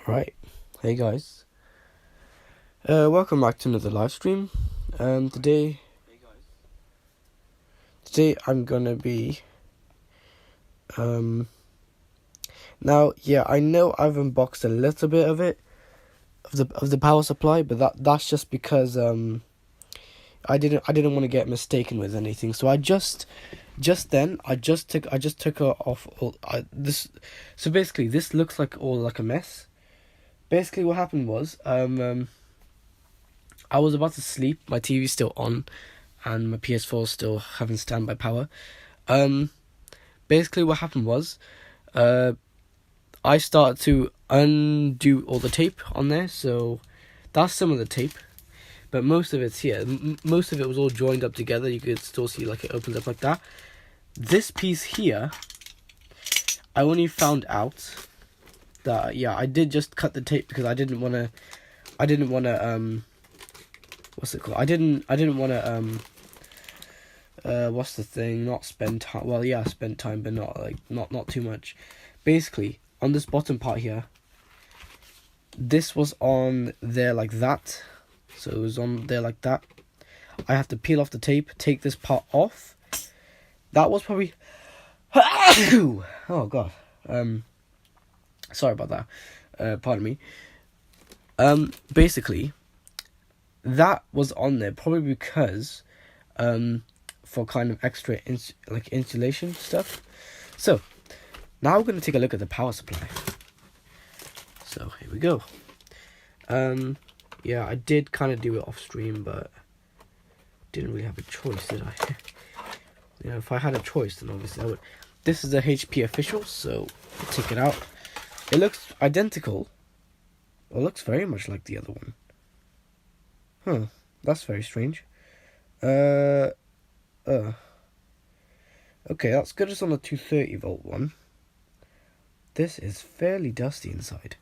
Right, hey guys, welcome back to another live stream. Today I'm gonna be now. Yeah, I know I've unboxed a little bit of it of the power supply, but that's just because I didn't want to get mistaken with anything. So I just took it off all this. So basically, this looks like all like a mess. Basically, what happened was I was about to sleep. My TV's still on, and my PS4 is still having standby power. Um, Basically, what happened was, I started to undo all the tape on there. So that's some of the tape, but most of it's here. Most of it was all joined up together. You could still see like it opens up like that. This piece here, I only found out that I did just cut the tape because I didn't want to. What's it called? I didn't want to what's the thing? Not spend time. Well, yeah, spend time, but not too much. Basically, on this bottom part here, this was on there like that. So it was on there like that. I have to peel off the tape, take this part off. That was probably oh god. Sorry about that. Pardon me. Basically, that was on there probably because for kind of extra insulation stuff. So now we're going to take a look at the power supply. So here we go. Yeah, I did kind of do it off stream, but didn't really have a choice, did I? You know, if I had a choice, then obviously I would. This is a HP official, so I'll take it out. It looks identical. It looks very much like the other one. Huh, that's very strange. Okay, that's good as on the 230 volt one. This is fairly dusty inside.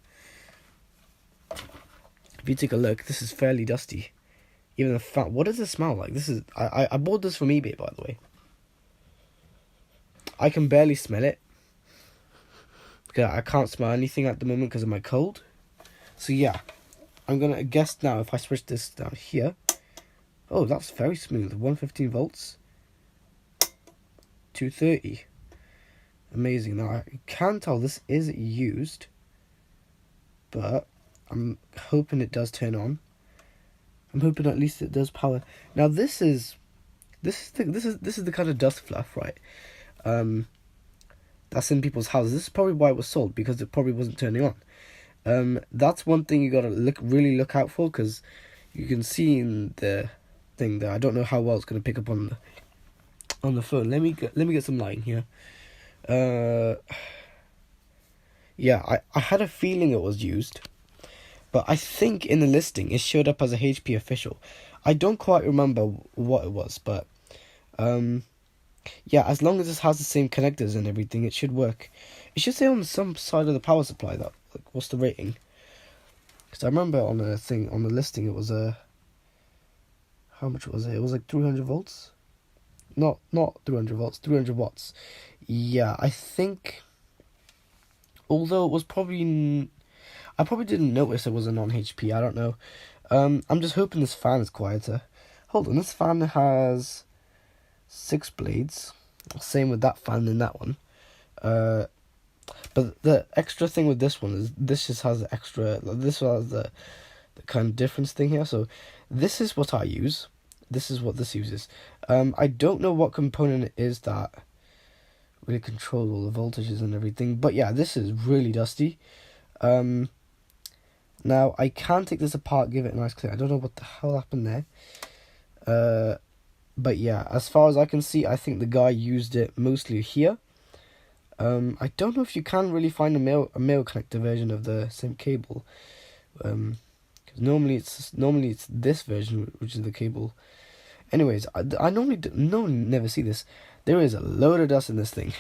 If you take a look, this is fairly dusty. Even the fat. What does it smell like? This is I bought this from eBay, by the way. I can barely smell it. I can't smell anything at the moment because of my cold. So yeah, I'm gonna guess now if I switch this down here. Oh, that's very smooth. 115 volts. 230. Amazing. Now I can tell this is used, but I'm hoping it does turn on. I'm hoping at least it does power. Now this is the kind of dust fluff, right? That's in people's houses. This is probably why it was sold, because it probably wasn't turning on. That's one thing you gotta really look out for, because you can see in the thing there. I don't know how well it's gonna pick up on the phone. Let me get some light here. Yeah, I had a feeling it was used, but I think in the listing it showed up as a HP official. I don't quite remember what it was, but yeah, as long as this has the same connectors and everything, it should work. It should say on some side of the power supply that, like, what's the rating? Because I remember on the listing, it was how much was it? It was like 300 volts. Not 300 volts, 300 watts. Yeah, I think. Although it was probably, I probably didn't notice it was a non-HP. I don't know. I'm just hoping this fan is quieter. Hold on, this fan has 6 blades. Same with that fan in that one. But the extra thing with this one is this just has the extra. This has the kind of difference thing here. So this is what I use. This is what this uses. I don't know what component it is that really controls all the voltages and everything. But yeah, this is really dusty. Now I can take this apart, give it a nice clean. I don't know what the hell happened there. But yeah, as far as I can see, I think the guy used it mostly here. I don't know if you can really find a male connector version of the same cable. Because normally it's this version, which is the cable. Anyways, I normally never see this. There is a load of dust in this thing.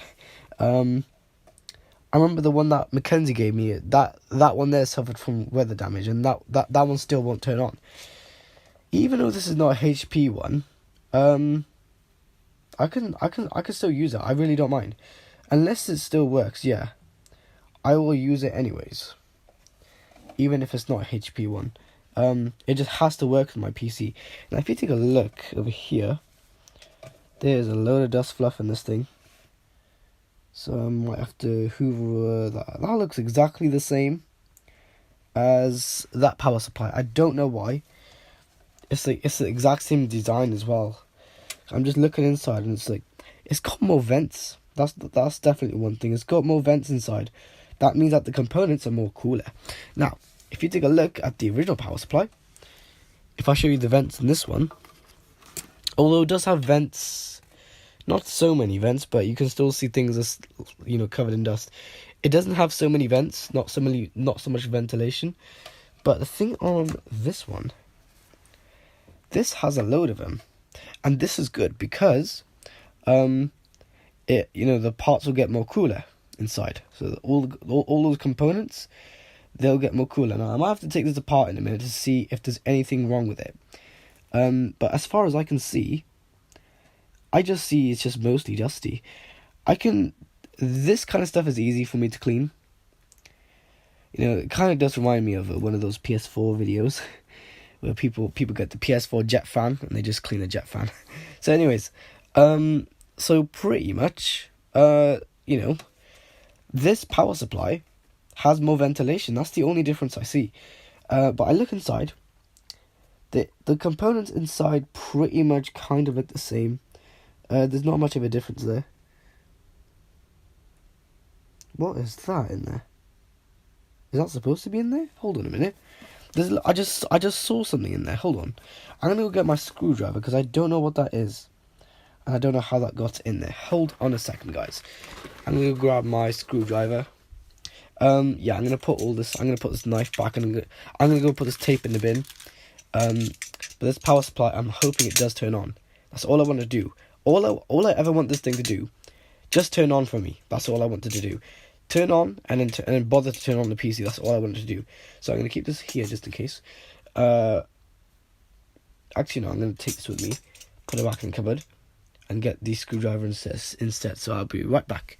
I remember the one that Mackenzie gave me. That one there suffered from weather damage, and that one still won't turn on. Even though this is not a HP one, I can still use it. I really don't mind, unless it still works. Yeah, I will use it anyways. even if it's not a HP one. It just has to work with my PC. Now if you take a look over here, there's a load of dust fluff in this thing. So I might have to hoover that. That looks exactly the same as that power supply. I don't know why. It's the exact same design as well. I'm just looking inside and it's got more vents. That's definitely one thing. It's got more vents inside. That means that the components are more cooler. Now, if you take a look at the original power supply, if I show you the vents in this one, although it does have vents, not so many vents, but you can still see things as, you know, covered in dust. It doesn't have so many vents, not so much ventilation. But the thing on this one, this has a load of them, and this is good because, the parts will get more cooler inside. So all those components, they'll get more cooler. Now I might have to take this apart in a minute to see if there's anything wrong with it. But as far as I can see, I just see it's just mostly dusty. This kind of stuff is easy for me to clean. You know, it kind of does remind me of one of those PS4 videos where people get the PS4 jet fan and they just clean the jet fan. So anyways, so pretty much, this power supply has more ventilation. That's the only difference I see. But I look inside. The components inside pretty much kind of look the same. There's not much of a difference there. What is that in there? Is that supposed to be in there? Hold on a minute. I just saw something in there. Hold on. I'm gonna go get my screwdriver because I don't know what that is. And I don't know how that got in there. Hold on a second, guys. I'm gonna grab my screwdriver. I'm gonna put this knife back and I'm gonna go put this tape in the bin. But this power supply, I'm hoping it does turn on. That's all I want to do. All I ever want this thing to do, just turn on for me. That's all I wanted to do. Turn on and then bother to turn on the PC. That's all I wanted to do. So I'm gonna keep this here just in case. Actually no, I'm gonna take this with me, put it back in the cupboard, and get the screwdriver instead. So I'll be right back.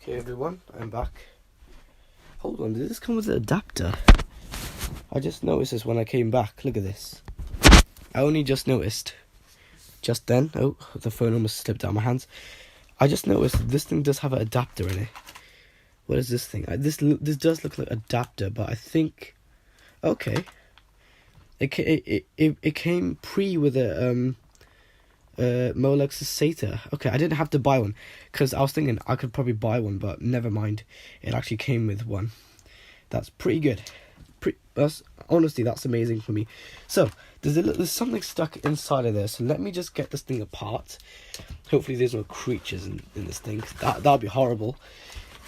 Okay everyone, I'm back. Hold on, did this come with an adapter? I just noticed this when I came back. Look at this. I only just noticed. Just then. Oh, the phone almost slipped out of my hands. I just noticed this thing does have an adapter in it. What is this thing? This does look like an adapter, but I think... Okay. It came pre with a... Molex SATA. Okay, I didn't have to buy one because I was thinking I could probably buy one, but never mind. It actually came with one. That's pretty good. Honestly, that's amazing for me. So there's something stuck inside of there. So let me just get this thing apart. Hopefully, there's no creatures in this thing. That'd be horrible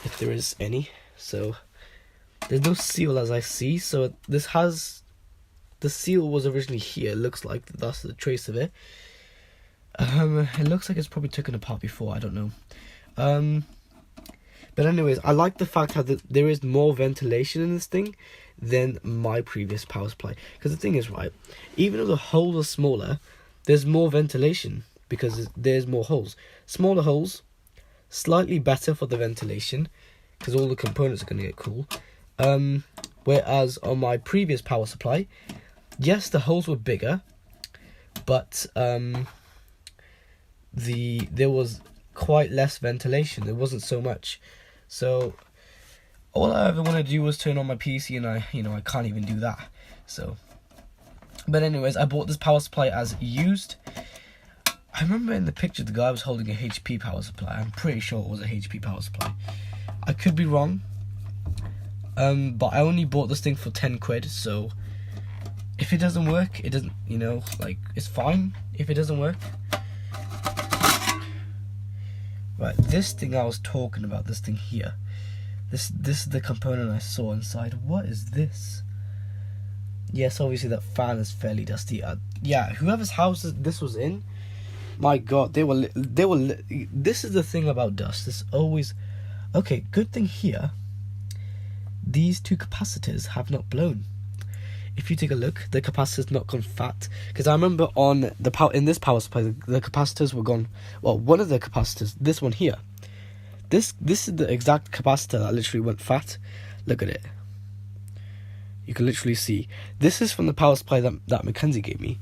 if there is any. So there's no seal as I see. So this has the seal was originally here. It looks like that's the trace of it. It looks like it's probably taken apart before, I don't know. But anyways, I like the fact that there is more ventilation in this thing than my previous power supply. Because the thing is, right, even though the holes are smaller, there's more ventilation because there's more holes. Smaller holes, slightly better for the ventilation because all the components are going to get cool. Whereas on my previous power supply, yes, the holes were bigger, but there was quite less ventilation. There wasn't so much. So all I ever want to do was turn on my PC, and I can't even do that. So, but anyways, I bought this power supply as used. I remember in the picture the guy was holding a HP power supply. I'm pretty sure it was a HP power supply. I could be wrong. But I only bought this thing for 10 quid, so if it doesn't work, it doesn't, you know, like, it's fine if it doesn't work. Right, this thing I was talking about, this thing here, this is the component I saw inside. What is this? Yes, obviously that fan is fairly dusty. Yeah, whoever's house this was in, my god, they were this is the thing about dust. This always, okay, good thing here, these two capacitors have not blown. If you take a look, the capacitor's not gone fat. Because I remember on the in this power supply, the capacitors were gone. Well, one of the capacitors, this one here, this is the exact capacitor that literally went fat. Look at it. You can literally see. This is from the power supply that Mackenzie gave me.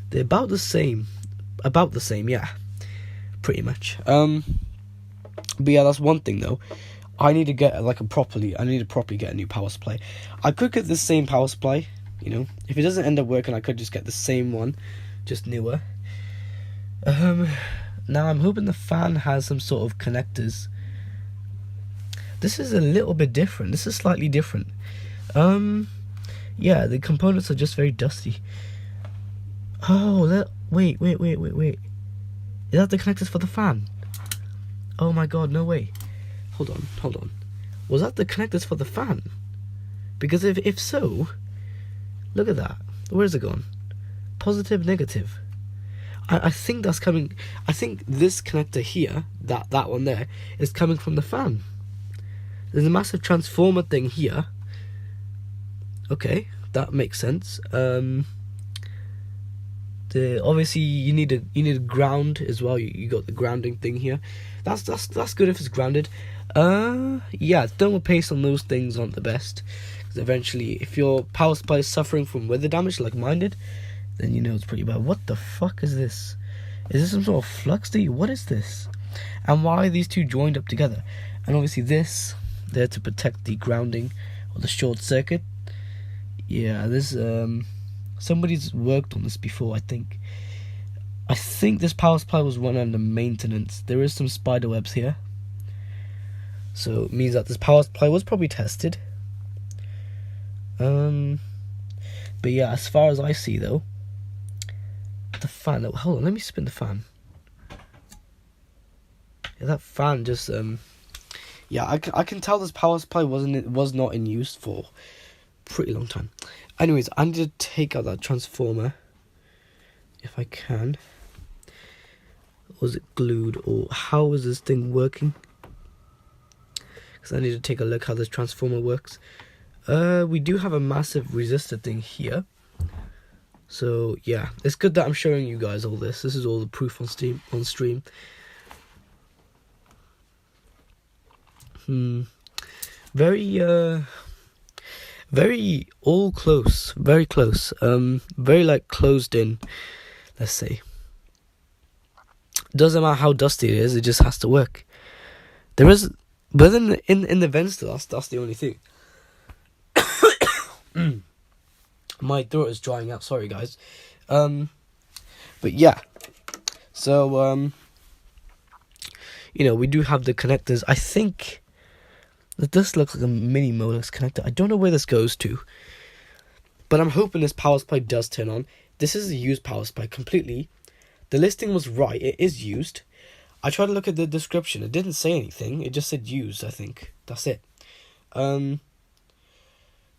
They're about the same, yeah, pretty much. But yeah, that's one thing though. I need to get properly get a new power supply. I could get the same power supply. You know, if it doesn't end up working, I could just get the same one, just newer. Now I'm hoping the fan has some sort of connectors. This is a little bit different. This is slightly different. Yeah, the components are just very dusty. Oh, wait. Is that the connectors for the fan? Oh my god, no way. Hold on. Was that the connectors for the fan? Because if so, look at that. Where's it gone? Positive, negative. I think that's coming. I think this connector here, that one there, is coming from the fan. There's a massive transformer thing here. Okay, that makes sense. Obviously you need a ground as well. You got the grounding thing here. That's good if it's grounded. Yeah, thermal paste on those things aren't the best. Because eventually, if your power supply is suffering from weather damage like mine did, then you know it's pretty bad. What the fuck is this? Is this some sort of flux? What is this? And why are these two joined up together? And obviously this, there to protect the grounding or the short circuit. Yeah, this somebody's worked on this before. I think this power supply was run under maintenance. There is some spider webs here, so it means that this power supply was probably tested. But yeah, as far as I see though, the fan. Oh, hold on, let me spin the fan. Yeah, that fan just yeah, I can tell this power supply was not in use for pretty long time. Anyways, I need to take out that transformer if I can. Was it glued, or how is this thing working? Because I need to take a look how this transformer works. We do have a massive resistor thing here, so yeah, it's good that I'm showing you guys all this. This is all the proof on stream. Very all close, very close. Very like closed in, let's say. Doesn't matter how dusty it is, it just has to work. There is, but then in the vents, that's the only thing. My throat is drying out. Sorry, guys. But yeah. So you know, we do have the connectors. I think that this looks like a mini Molex connector. I don't know where this goes to, but I'm hoping this power supply does turn on. This is a used power supply completely. The listing was right. It is used. I tried to look at the description. It didn't say anything. It just said used, I think. That's it.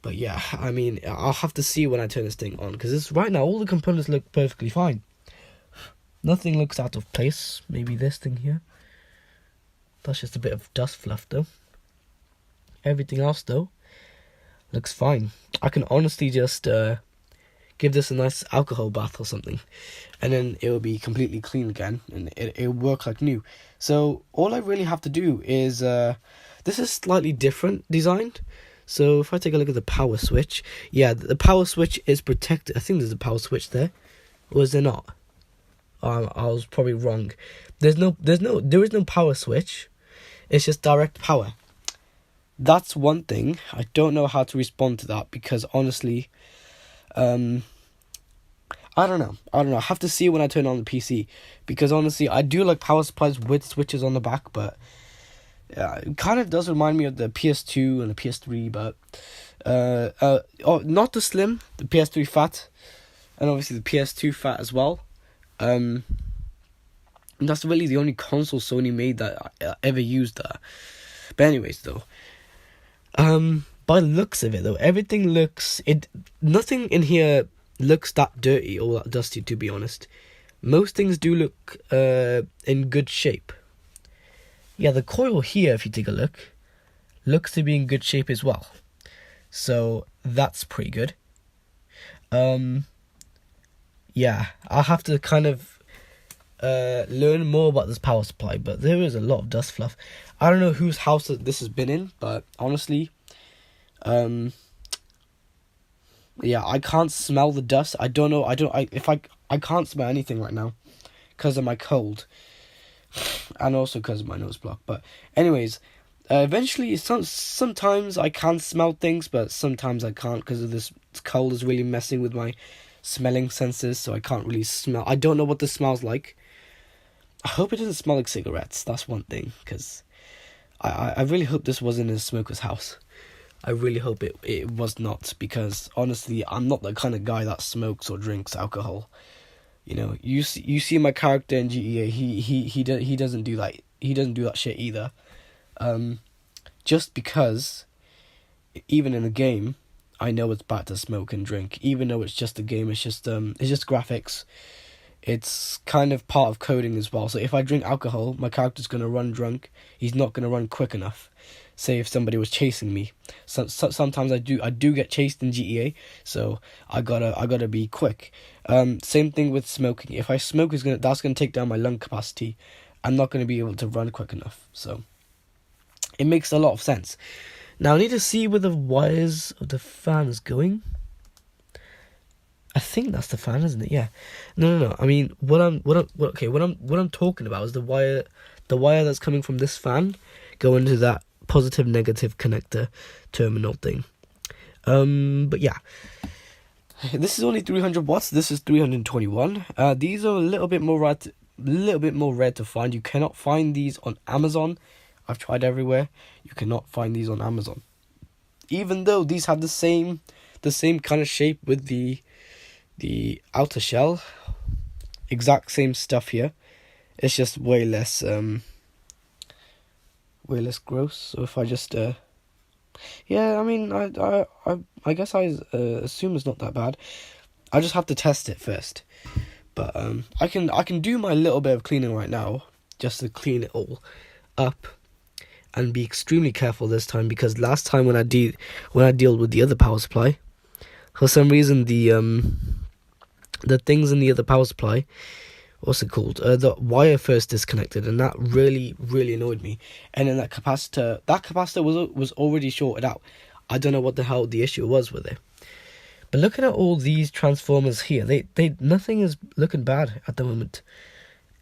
But yeah, I mean, I'll have to see when I turn this thing on, because right now all the components look perfectly fine. Nothing looks out of place. Maybe this thing here. That's just a bit of dust fluff though. Everything else though looks fine. I can honestly just give this a nice alcohol bath or something, and then it will be completely clean again, and it'll work like new. So all I really have to do is this is slightly different designed. So if I take a look at the power switch, yeah, the power switch is protected. I think there's a power switch there, or is there not? I was probably wrong. There is no power switch. It's just direct power. That's one thing. I don't know how to respond to that, because honestly, I don't know. I have to see when I turn on the PC, because honestly, I do like power supplies with switches on the back, but Yeah, it kind of does remind me of the PS2 and the PS3, but not the Slim, the PS3 Fat, and obviously the PS2 Fat as well. And that's really the only console Sony made that I ever used that. But anyways, though, by the looks of it, though, everything looks nothing in here looks that dirty or that dusty. To be honest, most things do look in good shape. Yeah, the coil here, if you take a look, looks to be in good shape as well. So that's pretty good. Yeah, I'll have to kind of learn more about this power supply, but there is a lot of dust fluff. I don't know whose house this has been in, but honestly, yeah, I can't smell the dust. I don't know. I can't smell anything right now because of my cold, and also because of my nose block. But anyways, eventually, sometimes I can smell things, but sometimes I can't because of this cold is really messing with my smelling senses, so I can't really smell. I don't know what this smells like. I hope it doesn't smell like cigarettes. That's one thing, because I really hope this wasn't in a smoker's house. I really hope it was not, because honestly, I'm not the kind of guy that smokes or drinks alcohol. You know, you see my character in GTA. He doesn't do that. He doesn't do that shit either. Just because, even in a game, I know it's bad to smoke and drink. Even though it's just a game, it's just graphics. It's kind of part of coding as well. So if I drink alcohol, my character's gonna run drunk. He's not gonna run quick enough. Say if somebody was chasing me, sometimes I do get chased in GTA, so I gotta be quick. Same thing with smoking. If I smoke, that's gonna take down my lung capacity. I'm not gonna be able to run quick enough. So it makes a lot of sense. Now I need to see where the wires of the fan is going. I think that's the fan, isn't it? Yeah. No. I mean, what I'm talking about is the wire that's coming from this fan going to that positive negative connector terminal thing. But yeah, this is only 300 watts. This is 321. These are a little bit more rare to find. You cannot find these on Amazon. I've tried everywhere. You cannot find these on Amazon, even though these have the same kind of shape with the outer shell. Exact same stuff here. It's just way less gross. So if I just yeah, I mean, I guess I assume it's not that bad. I just have to test it first. But I can do my little bit of cleaning right now, just to clean it all up, and be extremely careful this time, because last time when I dealt with the other power supply, for some reason the things in the other power supply, what's it called? The wire first disconnected, and that really, really annoyed me. And then that capacitor was already shorted out. I don't know what the hell the issue was with it. But looking at all these transformers here, they nothing is looking bad at the moment.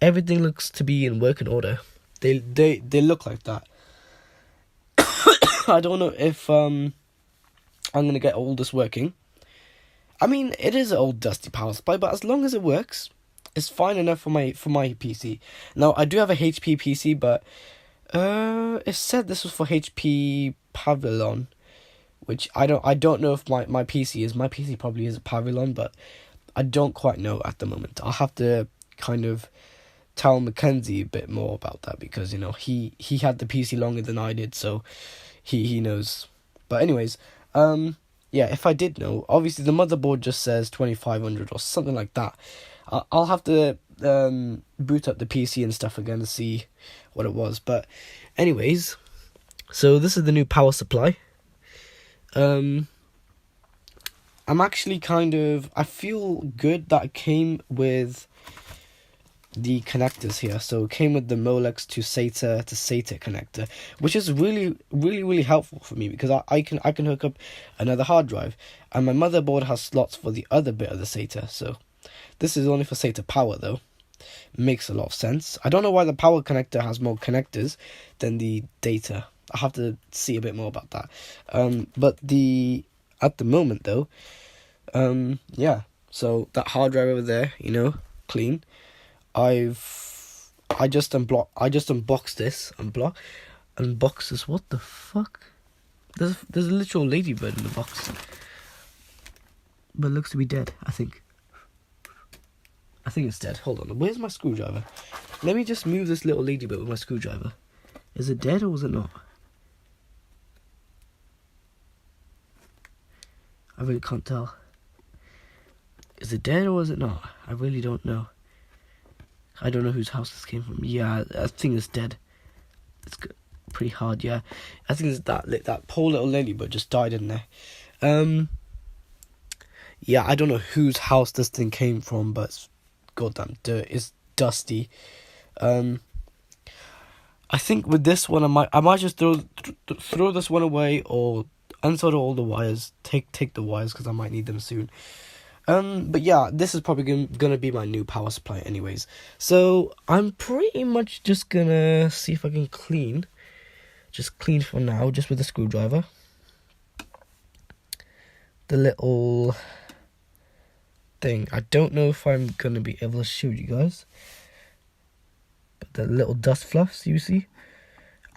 Everything looks to be in working order. They look like that. I don't know if I'm gonna get all this working. I mean, it is an old dusty power supply, but as long as it works, it's fine enough for my PC. Now I do have a HP PC, but it said this was for HP Pavilion, which I don't know if my PC is. My PC probably is a Pavilion, but I don't quite know at the moment. I'll have to kind of tell Mackenzie a bit more about that, because you know he had the PC longer than I did, so he knows. But anyways, yeah, if I did know, obviously the motherboard just says 2500 or something like that. I'll have to boot up the PC and stuff again to see what it was. But anyways, so this is the new power supply. I'm actually I feel good that it came with the connectors here. So it came with the Molex to SATA connector, which is really, really, really helpful for me, because I can hook up another hard drive, and my motherboard has slots for the other bit of the SATA. So this is only for SATA power though. Makes a lot of sense. I don't know why the power connector has more connectors than the data. I have to see a bit more about that. But at the moment though, yeah. So that hard drive over there, you know, clean. I just unboxed this. And boxes, what the fuck? There's a literal ladybird in the box. But it looks to be dead, I think. I think it's dead. Hold on, where's my screwdriver? Let me just move this little ladybird with my screwdriver. Is it dead or is it not? I really can't tell. Is it dead or is it not? I really don't know. I don't know whose house this came from. Yeah, I think it's dead. It's pretty hard, yeah. I think it's that poor little ladybird just died in there. Yeah, I don't know whose house this thing came from, but it's goddamn dirt. It's dusty. I think with this one, I might just throw this one away or unsolder all the wires. Take the wires because I might need them soon. But yeah, this is probably gonna be my new power supply anyways. So I'm pretty much just gonna see if I can clean. Just clean for now, just with a screwdriver. The little thing. I don't know if I'm gonna be able to show you guys. But the little dust fluffs you see.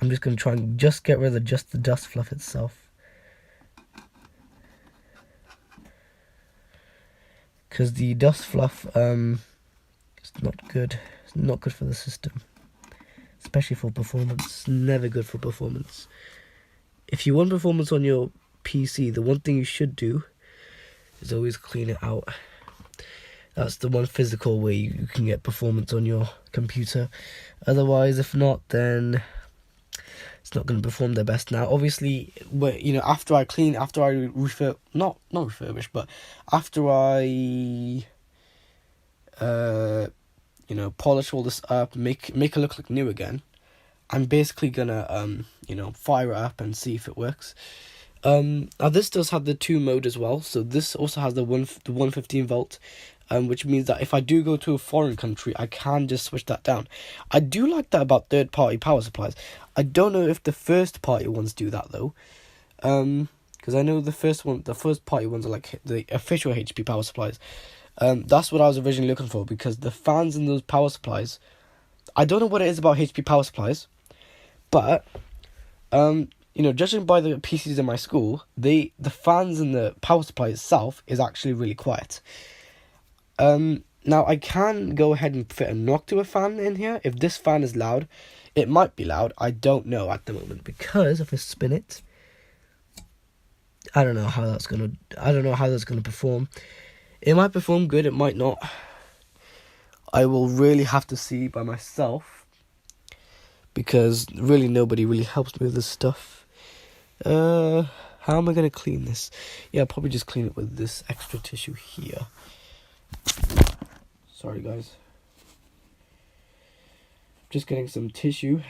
I'm just gonna try and just get rid of just the dust fluff itself. Because the dust fluff, it's not good. It's not good for the system. Especially for performance. Never good for performance. If you want performance on your PC, the one thing you should do is always clean it out. That's the one physical way you can get performance on your computer. Otherwise, if not, then it's not going to perform their best. Now, obviously, after I polish all this up, make it look like new again, I'm basically gonna fire it up and see if it works. Now this does have the 2 mode as well, so this also has the 115 volt, which means that if I do go to a foreign country, I can just switch that down. I do like that about third-party power supplies. I don't know if the first-party ones do that though, because I know the first-party ones are like the official HP power supplies. That's what I was originally looking for, because the fans in those power supplies, I don't know what it is about HP power supplies, but judging by the PCs in my school, the fans in the power supply itself is actually really quiet. Now I can go ahead and fit a Noctua fan in here. If this fan is loud, it might be loud. I don't know at the moment, because if I spin it, I don't know how that's gonna perform. It might perform good, it might not. I will really have to see by myself, because really nobody really helps me with this stuff. How am I going to clean this? Yeah, I'll probably just clean it with this extra tissue here. Sorry guys. Just getting some tissue.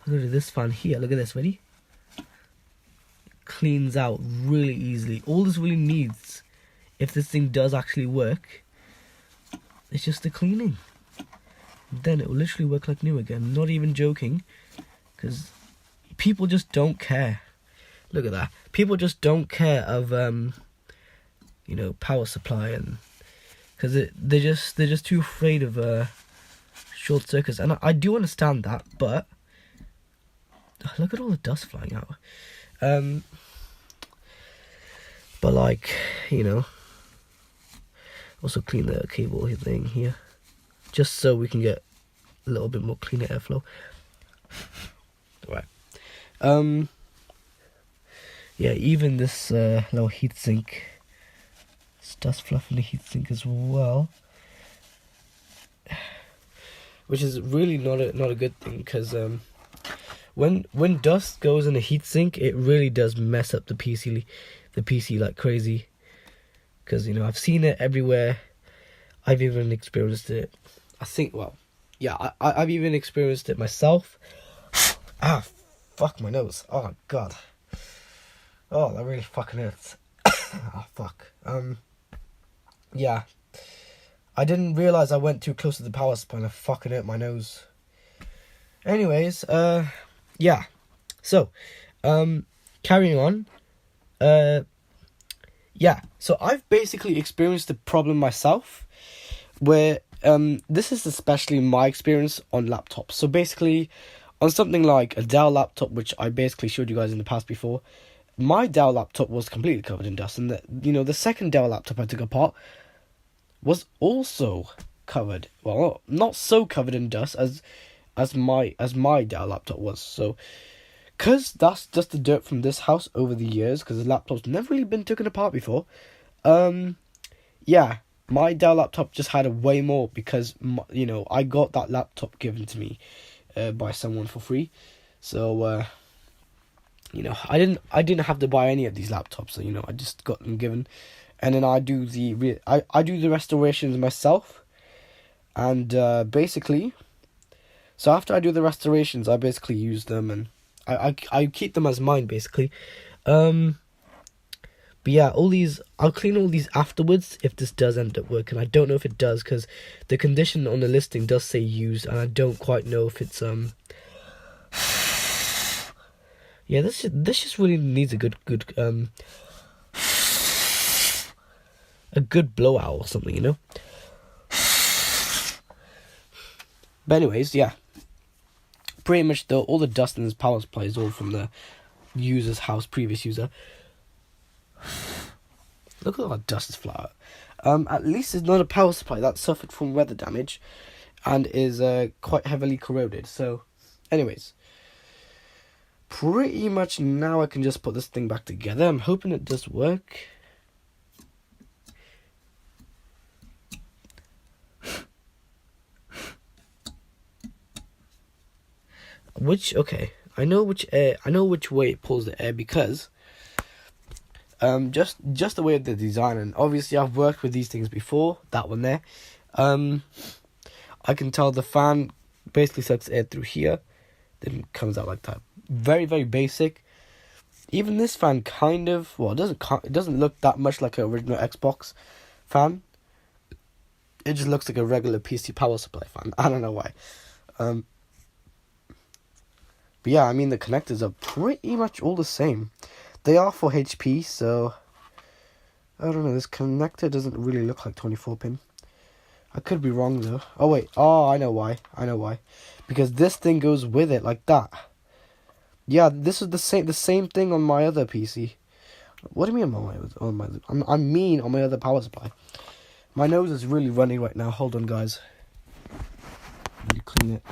Look at this fan here, look at this, ready? Cleans out really easily. All this really needs, if this thing does actually work, it's just the cleaning. Then it will literally work like new again. Not even joking, because people just don't care. Look at that. People just don't care of power supply, and because they're just too afraid of short circuits. And I do understand that, but look at all the dust flying out. But also clean the cable thing here, just so we can get a little bit more cleaner airflow. Right. Yeah, even this little heatsink, it's dust fluff in the heatsink as well, which is really not a good thing, because when dust goes in a heatsink, it really does mess up the PC like crazy. Because I've seen it everywhere. I've even experienced it. I've even experienced it myself. Fuck my nose. Oh god. Oh, that really fucking hurts. Oh fuck. Yeah. I didn't realise I went too close to the power supply and I fucking hurt my nose. Anyways, yeah. So, carrying on. Yeah. So I've basically experienced the problem myself, where this is especially my experience on laptops. So basically, on something like a Dell laptop, which I basically showed you guys in the past before, my Dell laptop was completely covered in dust, and the second Dell laptop I took apart was also covered. Well, not so covered in dust as my Dell laptop was. So, cause that's just the dirt from this house over the years, because the laptop's never really been taken apart before. Yeah, my Dell laptop just had a way more because I got that laptop given to me by someone for free. So I didn't have to buy any of these laptops. So I just got them given, and then I do the restorations myself, and basically, so after I do the restorations, I basically use them, and I keep them as mine basically. But yeah, I'll clean all these afterwards if this does end up working. I don't know if it does, because the condition on the listing does say used, and I don't quite know if it's yeah, this just really needs a good blowout or something. But anyways, yeah, pretty much all the dust in this power supply is all from the user's house, previous user. Look at all that dust is fly out. At least it's not a power supply that suffered from weather damage and is quite heavily corroded. So, anyways, pretty much now I can just put this thing back together. I'm hoping it does work. I know which way it pulls the air, because just the way of the design, and obviously I've worked with these things before. That one there, I can tell the fan basically sucks air through here, then it comes out like that. Very, very basic. Even this fan it doesn't look that much like an original Xbox fan. It just looks like a regular PC power supply fan. I don't know why. But yeah, I mean, the connectors are pretty much all the same. They are for HP, so I don't know, this connector doesn't really look like 24 pin. I could be wrong though. Oh wait, I know why. Because this thing goes with it like that. Yeah, this is the same thing on my other PC. What do you mean on my on my other power supply? My nose is really running right now. Hold on, guys. Let me clean it.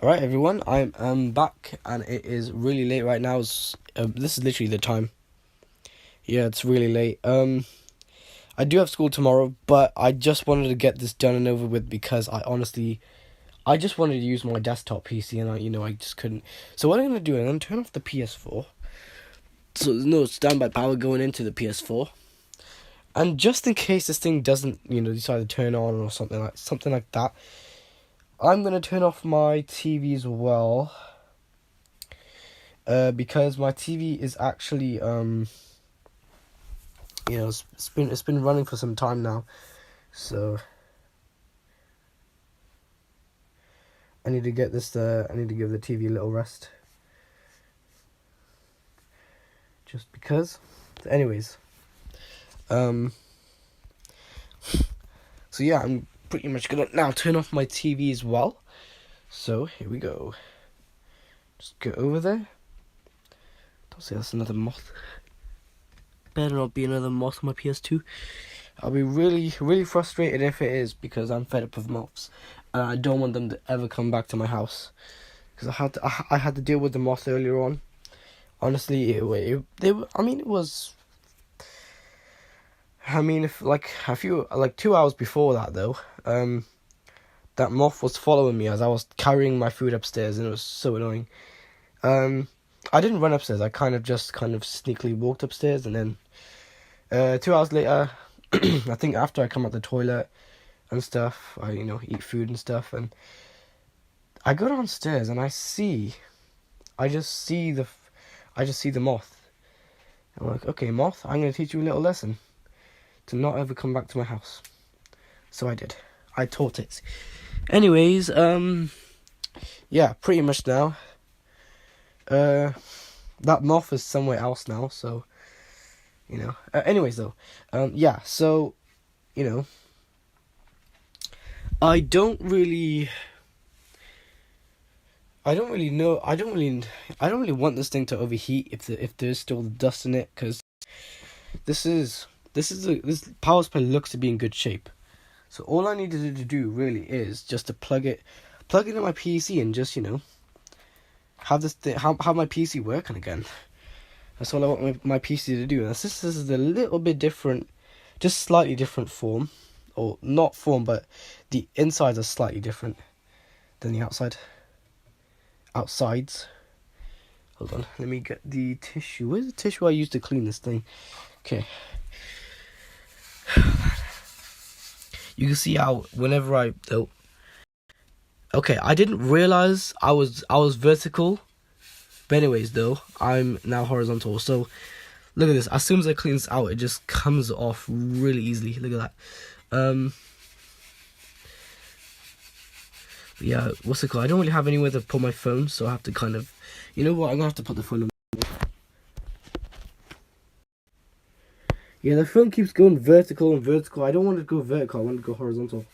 Alright everyone, I'm back, and it is really late right now. This is literally the time. Yeah, it's really late. I do have school tomorrow, but I just wanted to get this done and over with, because I just wanted to use my desktop PC, and I just couldn't. So what I'm going to do is I'm going to turn off the PS4. So there's no standby power going into the PS4. And just in case this thing doesn't, decide to turn on or something like that, I'm going to turn off my TV as well, because my TV is actually, it's been running for some time now, so I need to give the TV a little rest, just because. Anyways, so yeah, I'm pretty much gonna now turn off my TV as well. So here we go. Just go over there. Don't say that's another moth. Better not be another moth on my PS2. I'll be really, really frustrated if it is, because I'm fed up with moths, and I don't want them to ever come back to my house. Because I had to deal with the moth earlier on. Honestly, it was. I mean, if like 2 hours before that though, that moth was following me as I was carrying my food upstairs, and it was so annoying. Um, I didn't run upstairs. I kind of sneakily walked upstairs, and then 2 hours later, I think after I come out the toilet and stuff, I eat food and stuff, and I go downstairs and I just see the moth. I'm like, okay, moth, I'm gonna teach you a little lesson to not ever come back to my house. So I did. I taught it. Anyways, yeah, pretty much now. That moth is somewhere else now, so anyways though, yeah, so I don't really know. I don't really want this thing to overheat if there's still dust in it, because this power supply looks to be in good shape. So all I needed to do really is just to plug it into my PC and just have my PC working again. That's all I want my PC to do. This is a little bit different, just slightly different form, or not form, but the insides are slightly different than the outsides. Hold on, let me get the tissue. Where's the tissue I used to clean this thing? Okay. You can see how whenever okay, I didn't realize I was vertical. But anyways though, I'm now horizontal. So look at this. As soon as I clean this out, it just comes off really easily. Look at that. Yeah, what's it called? I don't really have anywhere to put my phone, so I have to kind of, you know what? I'm gonna have to put the phone on. Yeah, the phone keeps going vertical and vertical. I don't want to go vertical. I want to go horizontal.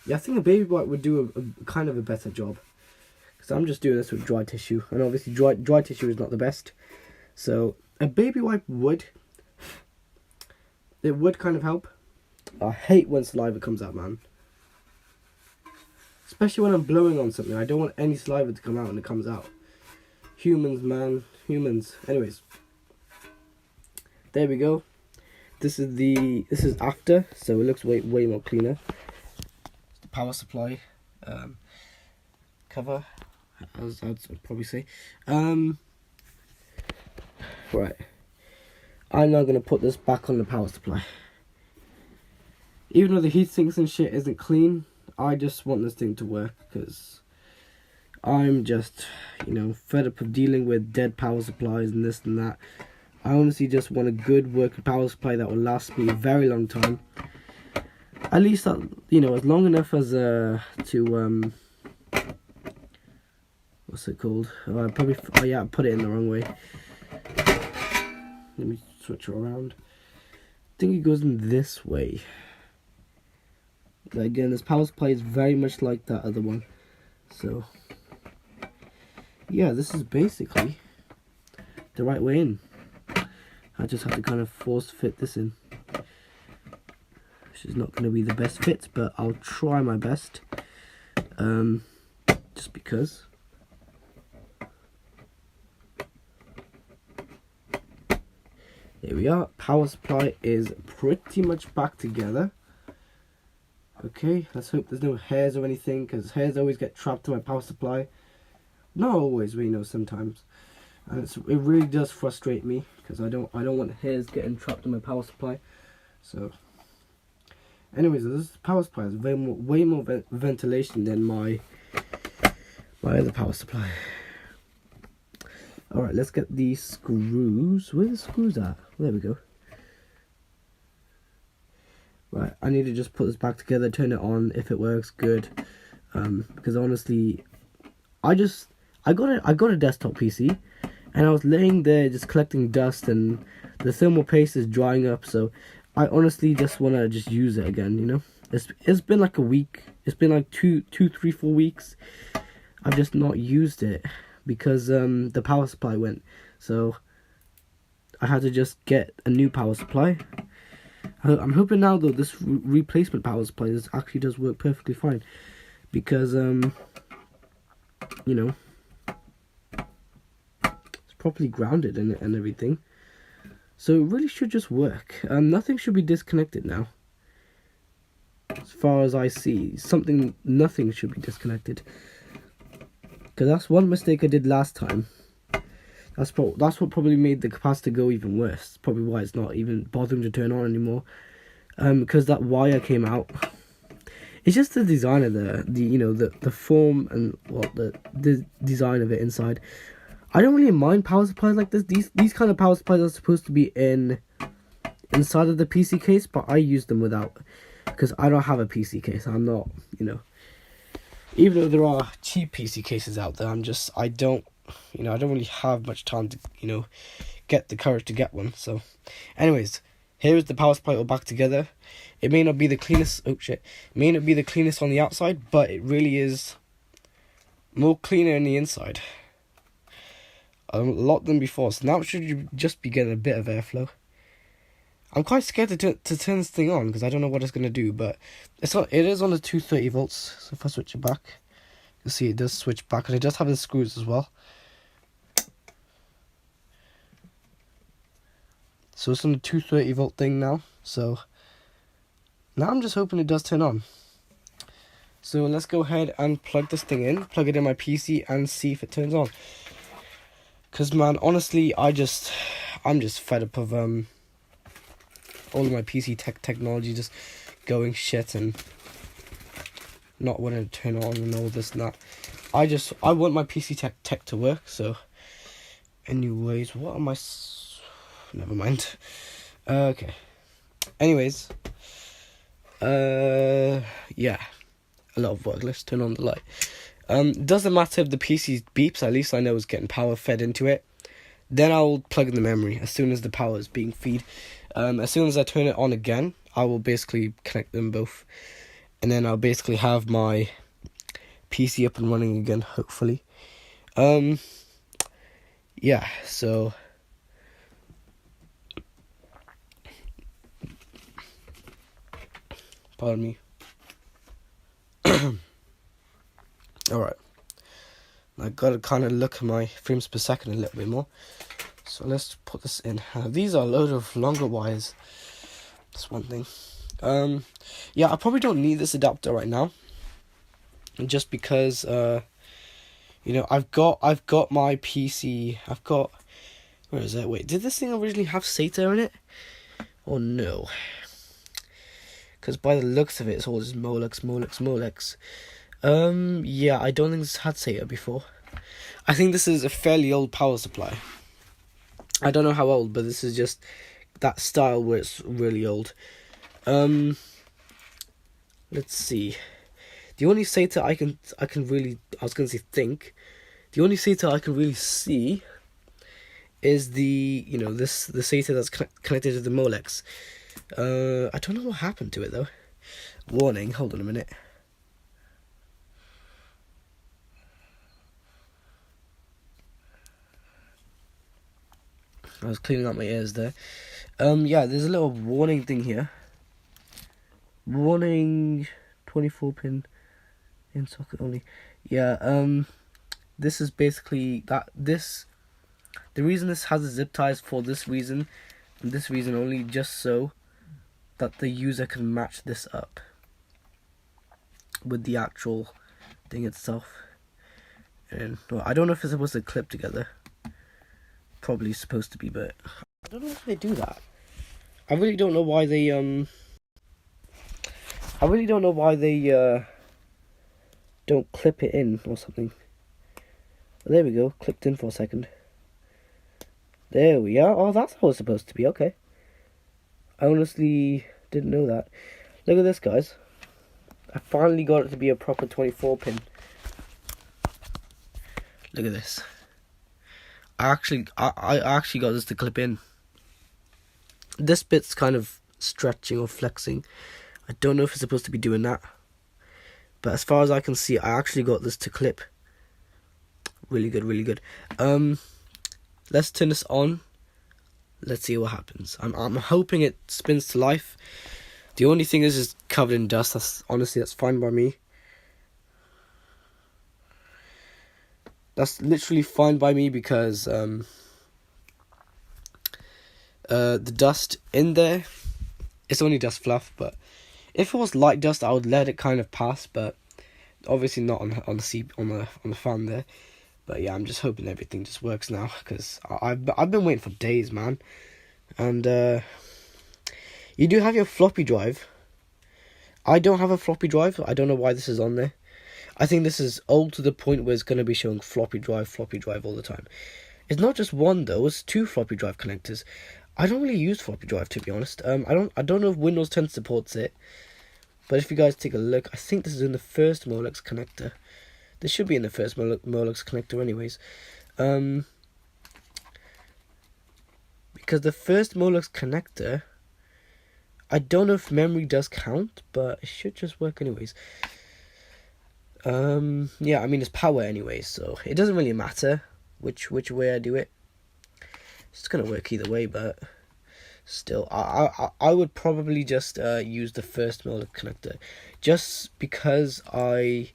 Yeah, I think a baby wipe would do a kind of a better job, because I'm just doing this with dry tissue, and obviously dry tissue is not the best. So a baby wipe would kind of help. I hate when saliva comes out, man. Especially when I'm blowing on something. I don't want any saliva to come out when it comes out. Humans, man. Humans. Anyways. There we go. This is after, so it looks way more cleaner. The power supply cover, as I'd probably say. Right. I'm now gonna put this back on the power supply. Even though the heat sinks and shit isn't clean, I just want this thing to work, because I'm just, fed up of dealing with dead power supplies and this and that. I honestly just want a good working power supply that will last me a very long time. At least, as long enough as to what's it called? I put it in the wrong way. Let me switch it around. I think it goes in this way. Again, this power supply is very much like that other one. So, yeah, this is basically the right way in. I just have to kind of force fit this in. Which is not going to be the best fit, but I'll try my best. Just because. There we are. Power supply is pretty much back together. Okay, let's hope there's no hairs or anything, because hairs always get trapped in my power supply. Not always, sometimes. And it really does frustrate me, because I don't want hairs getting trapped in my power supply. So, anyways, this power supply has way more ventilation than my other power supply. Alright, let's get these screws. Where are the screws at? There we go. Right, I need to just put this back together, turn it on. If it works, good. Because honestly, I got a desktop PC, and I was laying there just collecting dust, and the thermal paste is drying up. So I honestly just want to just use it again. It's been like a week. It's been like 3, 4 weeks. I've just not used it because the power supply went. So I had to just get a new power supply. I'm hoping now though this replacement power supply actually does work perfectly fine, because it's properly grounded and everything. So it really should just work. Nothing should be disconnected now. As far as I see, nothing should be disconnected. Because that's one mistake I did last time. That's what probably made the capacitor go even worse. Probably why it's not even bothering to turn on anymore. Because that wire came out. It's just the design of the form and the design of it inside. I don't really mind power supplies like this. These kind of power supplies are supposed to be inside of the PC case, but I use them without, because I don't have a PC case. I'm not, even though there are cheap PC cases out there, I don't really have much time to, get the courage to get one. So, anyways, here's the power supply all back together. It may not be the cleanest. Oh shit! It may not be the cleanest on the outside, but it really is more cleaner in the inside. A lot than before, so now it should just be getting a bit of airflow. I'm quite scared to turn this thing on because I don't know what it's gonna do, but it is on the 230 volts. So if I switch it back, you'll see it does switch back, and it does have the screws as well. So it's on the 230 volt thing now. So now I'm just hoping it does turn on. So let's go ahead and plug this thing in, plug it in my PC, and see if it turns on. Cause man, honestly, I'm just fed up of all of my PC technology just going shit and not wanting to turn on and all this and that. I want my PC tech to work. So, anyways, what am I? Never mind. Okay. Anyways, yeah, a lot of work. Let's turn on the light. Doesn't matter if the PC beeps, at least I know it's getting power fed into it. Then I'll plug in the memory as soon as the power is being fed. As soon as I turn it on again, I will basically connect them both. And then I'll basically have my PC up and running again, hopefully. Yeah, so pardon me. Alright, I gotta kind of look at my frames per second a little bit more. So let's put this in. These are a load of longer wires. That's one thing. Yeah, I probably don't need this adapter right now. Just because, I've got my PC. Where is it? Wait, did this thing originally have SATA in it? Oh no. Because by the looks of it, it's all just Molex. Yeah, I don't think this had SATA before. I think this is a fairly old power supply. I don't know how old, but this is just that style where it's really old. Let's see. The only SATA I can really, I was gonna say think. The only SATA I can really see is the SATA that's connected to the Molex. I don't know what happened to it though. Warning, hold on a minute. I was cleaning out my ears there. Yeah, there's a little warning thing here. Warning, 24 pin in socket only. Yeah, this is basically the reason this has a zip tie is for this reason, and this reason only, just so that the user can match this up with the actual thing itself. And well, I don't know if it's supposed to clip together. Probably supposed to be, but I don't know if they do that. I really don't know why they don't clip it in or something. Well, there we go, clipped in for a second. There we are. Oh, that's how it's supposed to be. Okay. I honestly didn't know that. Look at this, guys. I finally got it to be a proper 24 pin. Look at this. I actually got this to clip in. This bit's kind of stretching or flexing. I don't know if it's supposed to be doing that. But as far as I can see, I actually got this to clip. Really good, really good. Let's turn this on. Let's see what happens. I'm hoping it spins to life. The only thing is it's covered in dust. That's fine by me. That's literally fine by me because the dust in there. It's only dust fluff, but if it was light dust, I would let it kind of pass, but obviously not on the fan there. But yeah, I'm just hoping everything just works now, because I've been waiting for days, man. And you do have your floppy drive. I don't have a floppy drive. I don't know why this is on there. I think this is old to the point where it's going to be showing floppy drive all the time. It's not just one though, it's 2 floppy drive connectors. I don't really use floppy drive, to be honest. I don't know if Windows 10 supports it. But if you guys take a look, I think this is in the first Molex connector. This should be in the first Molex connector anyways. Because the first Molex connector, I don't know if memory does count, but it should just work anyways. Yeah, I mean it's power anyways, so it doesn't really matter which way I do it. It's gonna work either way, but still, I would probably just use the first Molex connector, just because I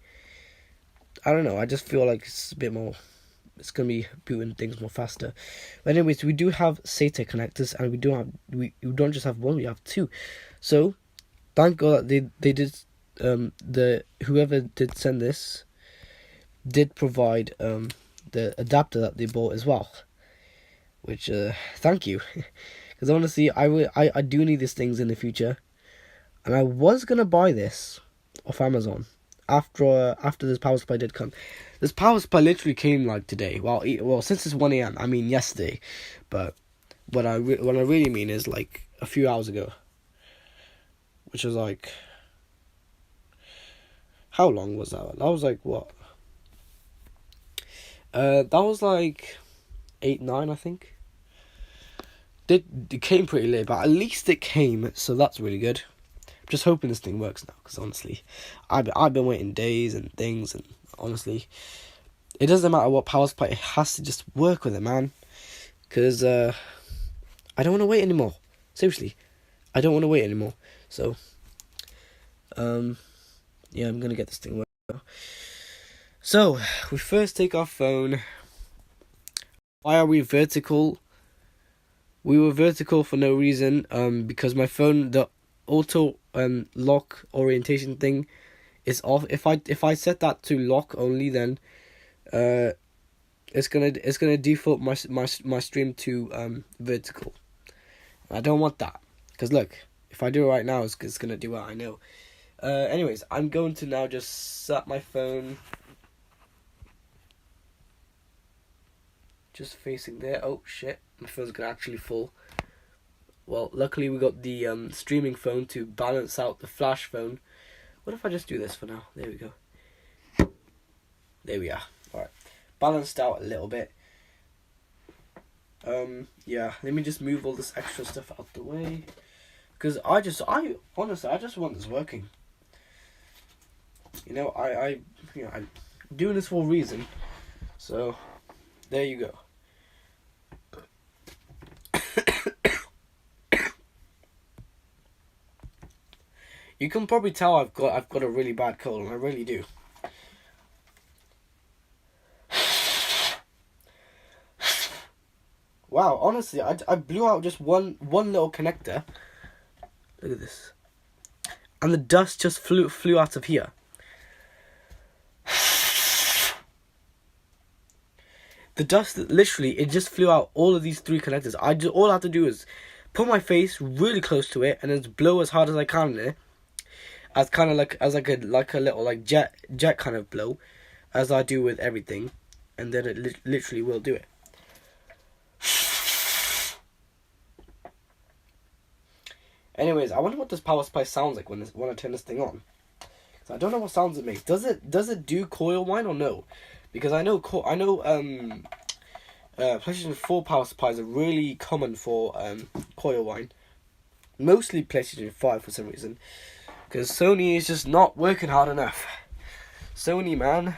don't know, I just feel like it's a bit more, it's gonna be booting things more faster. But anyways, we do have SATA connectors, and we don't just have one, we have 2. So thank God that they did, whoever did send this did provide the adapter that they bought as well, which thank you. Because honestly, I do need these things in the future, and I was gonna buy this off Amazon after this power supply did come. This power supply literally came like today. Well, since it's 1 a.m. I mean yesterday, but what I really mean is like a few hours ago, which was like, how long was that? That was like what? That was like 8, 9, I think. It came pretty late, but at least it came, so that's really good. I'm just hoping this thing works now, because honestly, I've been waiting days and things, and honestly, it doesn't matter what power supply, it has to just work with it, man. Because I don't want to wait anymore. Seriously, I don't want to wait anymore. So, yeah, I'm gonna get this thing working. So we first take our phone. Why are we vertical? We were vertical for no reason, because my phone, the auto lock orientation thing is off. If I set that to lock only, then it's gonna default my stream to vertical. I don't want that, because look, if I do it right now, it's gonna do it, I know. Anyways, I'm going to now just set my phone just facing there. Oh shit, my phone's gonna actually fall. Well, luckily we got the streaming phone to balance out the flash phone. What if I just do this for now? There we go. There we are. Alright. Balanced out a little bit. Yeah, let me just move all this extra stuff out the way. Because I honestly want this working. You know, I'm doing this for a reason. So, there you go. You can probably tell I've got a really bad cold, and I really do. Wow, honestly, I blew out just one little connector. Look at this. And the dust just flew out of here. The dust, literally, it just flew out all of these 3 connectors. All I have to do is put my face really close to it and just blow as hard as I can in it. As kind of like a little like jet kind of blow, as I do with everything, and then it literally will do it. Anyways, I wonder what this power supply sounds like when I turn this thing on. So I don't know what sounds it makes. Does it do coil whine or no? Because I know PlayStation 4 power supplies are really common for coil whine. Mostly PlayStation 5 for some reason. Because Sony is just not working hard enough. Sony, man.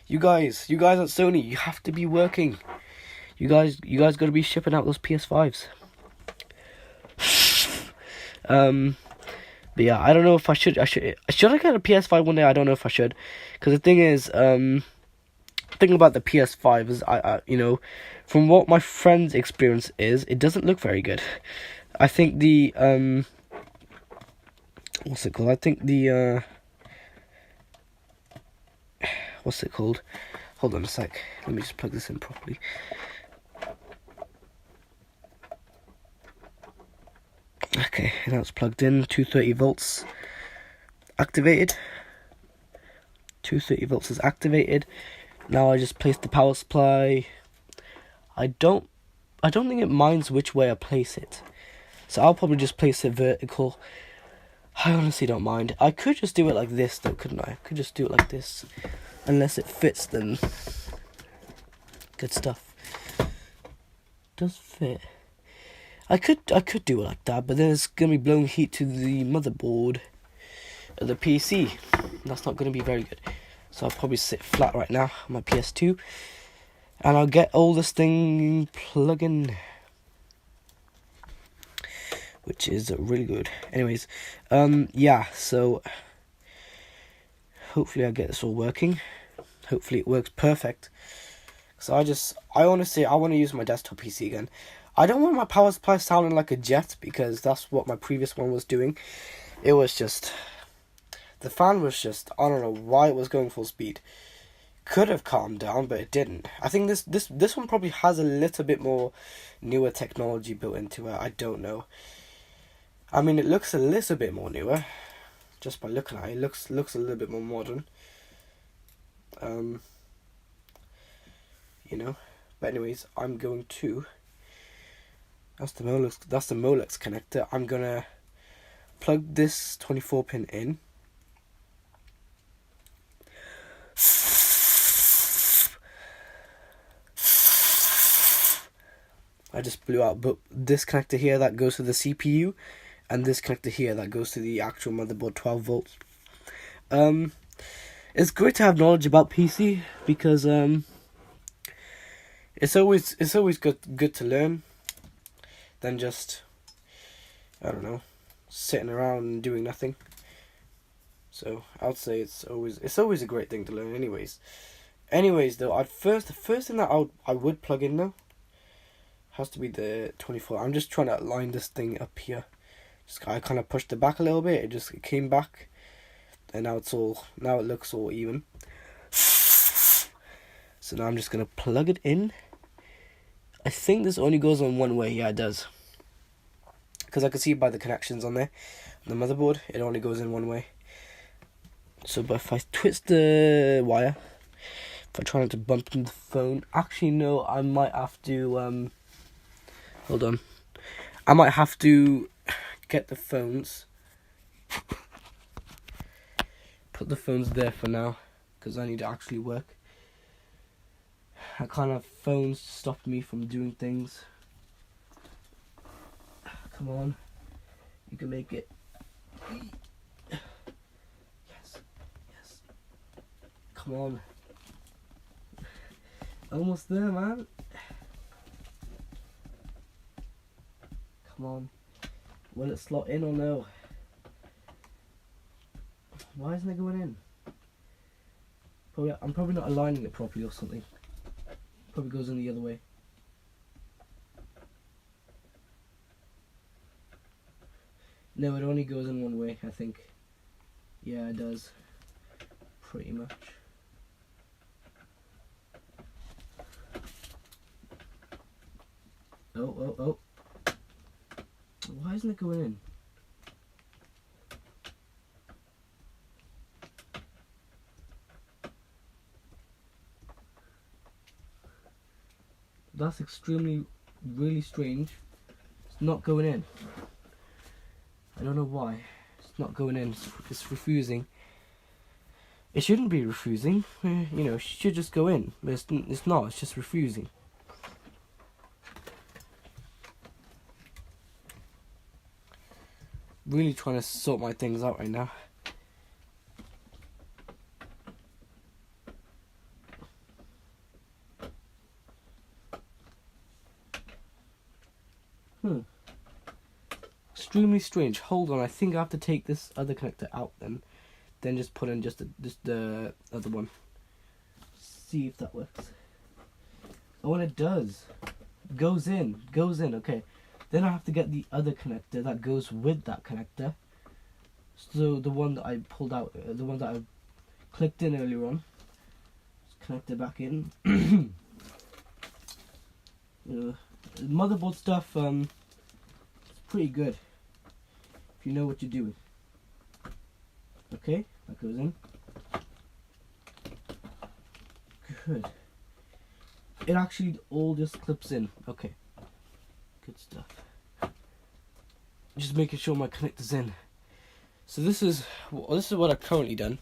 You guys at Sony, you have to be working. You guys gotta be shipping out those PS5s. But yeah, I don't know if should I get a PS5 one day? I don't know if I should. Because the thing is, thing about the PS5 is you know, from what my friend's experience is, it doesn't look very good. I think the what's it called? I think the what's it called? Hold on a sec. Let me just plug this in properly. Okay, now it's plugged in. 230 volts activated. 230 volts is activated. Now I just place the power supply. I don't think it minds which way I place it. So I'll probably just place it vertical. I honestly don't mind. I could just do it like this though, couldn't I? I could just do it like this. Unless it fits, then good stuff. Does fit. I could do it like that, but then it's gonna be blowing heat to the motherboard of the PC. That's not gonna be very good. So I'll probably sit flat right now on my PS2, and I'll get all this thing plugging, which is really good. Anyways, yeah. So hopefully I get this all working. Hopefully it works perfect. So I honestly want to use my desktop PC again. I don't want my power supply sounding like a jet, because that's what my previous one was doing. It was just, the fan was just, I don't know why it was going full speed. Could have calmed down, but it didn't. I think this one probably has a little bit more newer technology built into it. I don't know. I mean, it looks a little bit more newer, just by looking at it. It looks a little bit more modern. You know. But anyways, I'm going to. That's the Molex connector. I'm gonna plug this 24-pin in. I just blew out, but this connector here, that goes to the CPU, and this connector here, that goes to the actual motherboard, 12 volts. It's great to have knowledge about PC, because it's always good to learn than just, I don't know, sitting around and doing nothing. So I'd say it's always a great thing to learn. Anyways though, the first thing that I would plug in though has to be the 24. I'm just trying to line this thing up here. I kind of pushed it back a little bit. It came back, and now it looks all even. So now I'm just gonna plug it in. I think this only goes on one way. Yeah, it does. Because I can see by the connections on there, the motherboard, it only goes in one way. So, but if I twist the wire, if I try not to bump into the phone, actually no, I might have to, hold on. I might have to get the phones, put the phones there for now, because I need to actually work. I can't have phones stop me from doing things. Come on, you can make it. Yes. Come on. Almost there, man. Come on. Will it slot in or no? Why isn't it going in? I'm probably not aligning it properly or something. Probably goes in the other way. No, it only goes in one way, I think. Yeah, it does. Pretty much. Oh. Why isn't it going in? That's really strange. It's not going in. I don't know why. It's not going in. It's refusing. It shouldn't be refusing. You know, it should just go in. But it's not. It's just refusing. Really trying to sort my things out right now. Extremely strange. Hold on, I think I have to take this other connector out then just put in just the other one. see if that works. Oh, and it does. Goes in, okay. Then I have to get the other connector that goes with that connector. So the one that I pulled out, the one that I clicked in earlier on, connect it back in. Motherboard stuff, it's pretty good if you know what you're doing. Okay, that goes in. Good. It actually all just clips in. Okay, good stuff. Just making sure my connector's in. So this is what I've currently done.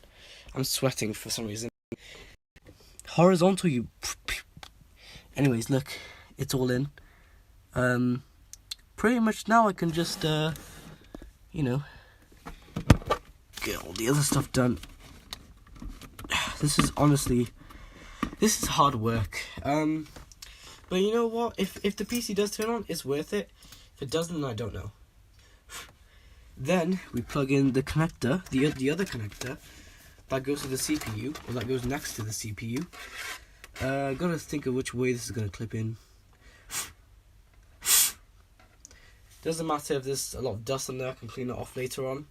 I'm sweating for some reason. Horizontal, you. Anyways, look, it's all in. Pretty much now I can just you know, get all the other stuff done. This is honestly, this is hard work. But you know what? If the PC does turn on, it's worth it. If it doesn't, I don't know. Then we plug in the connector, the other connector that goes to the CPU, or that goes next to the CPU. Gotta think of which way this is gonna clip in. Doesn't matter if there's a lot of dust on there, I can clean it off later on.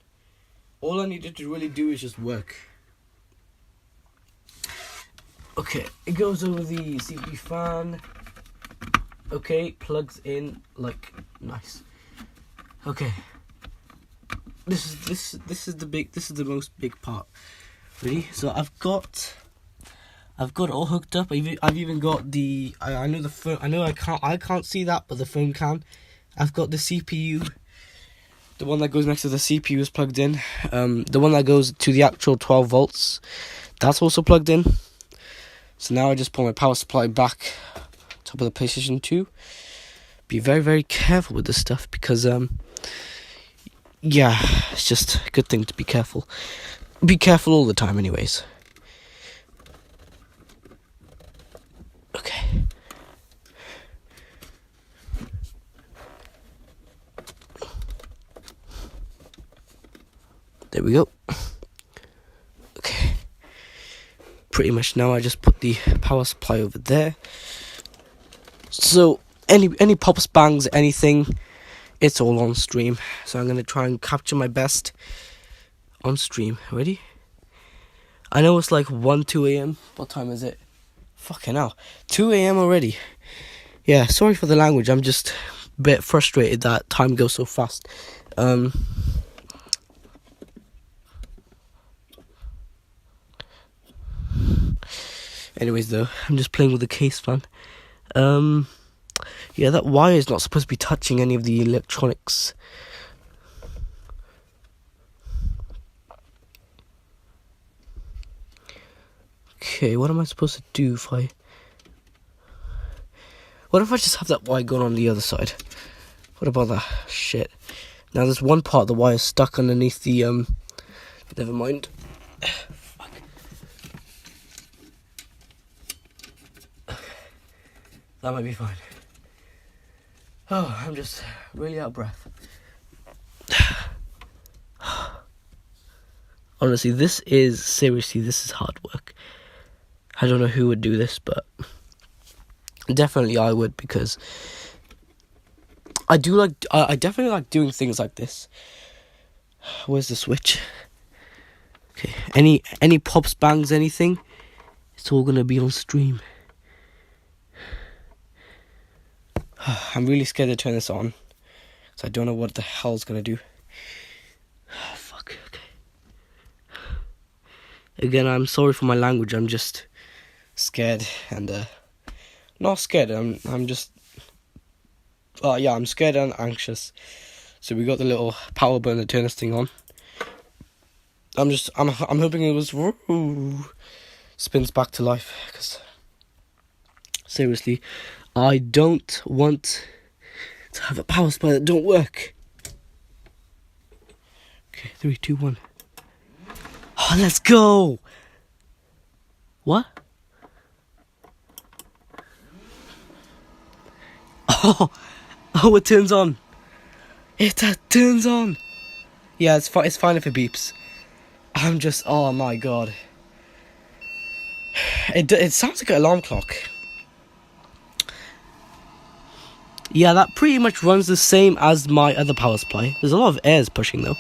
All I needed to really do is just work. Okay, it goes over the CPU fan. Okay, plugs in like nice. Okay. This is the most big part. Ready? So I've got it all hooked up. I've even got the I know the phone. I can't see that, but the phone can. I've got the CPU. The one that goes next to the CPU is plugged in. The one that goes to the actual 12 volts, that's also plugged in. So now I just pull my power supply back top of the PlayStation 2. Be very, very careful with this stuff because yeah, it's just a good thing to be careful. Be careful all the time anyways. Okay. There we go. Okay. Pretty much now I just put the power supply over there. So any pops, bangs, anything, it's all on stream. So I'm gonna try and capture my best on stream. Ready? I know it's like 2 a.m. What time is it? Fucking hell. 2 a.m. already. Yeah, sorry for the language. I'm just a bit frustrated that time goes so fast. Anyways, though, I'm just playing with the case fan. Yeah, that wire is not supposed to be touching any of the electronics. Okay, what am I supposed to do if I... What if I just have that wire going on the other side? What about that? Shit. Now there's one part of the wire stuck underneath the, Never mind. Fuck. That might be fine. Oh, I'm just really out of breath. Honestly, this is hard work. I don't know who would do this, but definitely I would, because I definitely like doing things like this. Where's the switch? Okay, any pops, bangs, anything, it's all gonna be on stream. I'm really scared to turn this on, so I don't know what the hell's gonna do. Fuck. Okay. Again, I'm sorry for my language. I'm just scared and not scared. I'm just. Yeah, I'm scared and anxious. So we got the little power button to turn this thing on. I'm hoping it was spins back to life, because seriously, I don't want to have a power supply that don't work. Okay, 3, 2, 1. Oh, let's go. What? Oh, it turns on. It turns on. Yeah, it's fine if it beeps. I'm just, oh my god. It sounds like an alarm clock. Yeah, that pretty much runs the same as my other power supply. There's a lot of airs pushing though.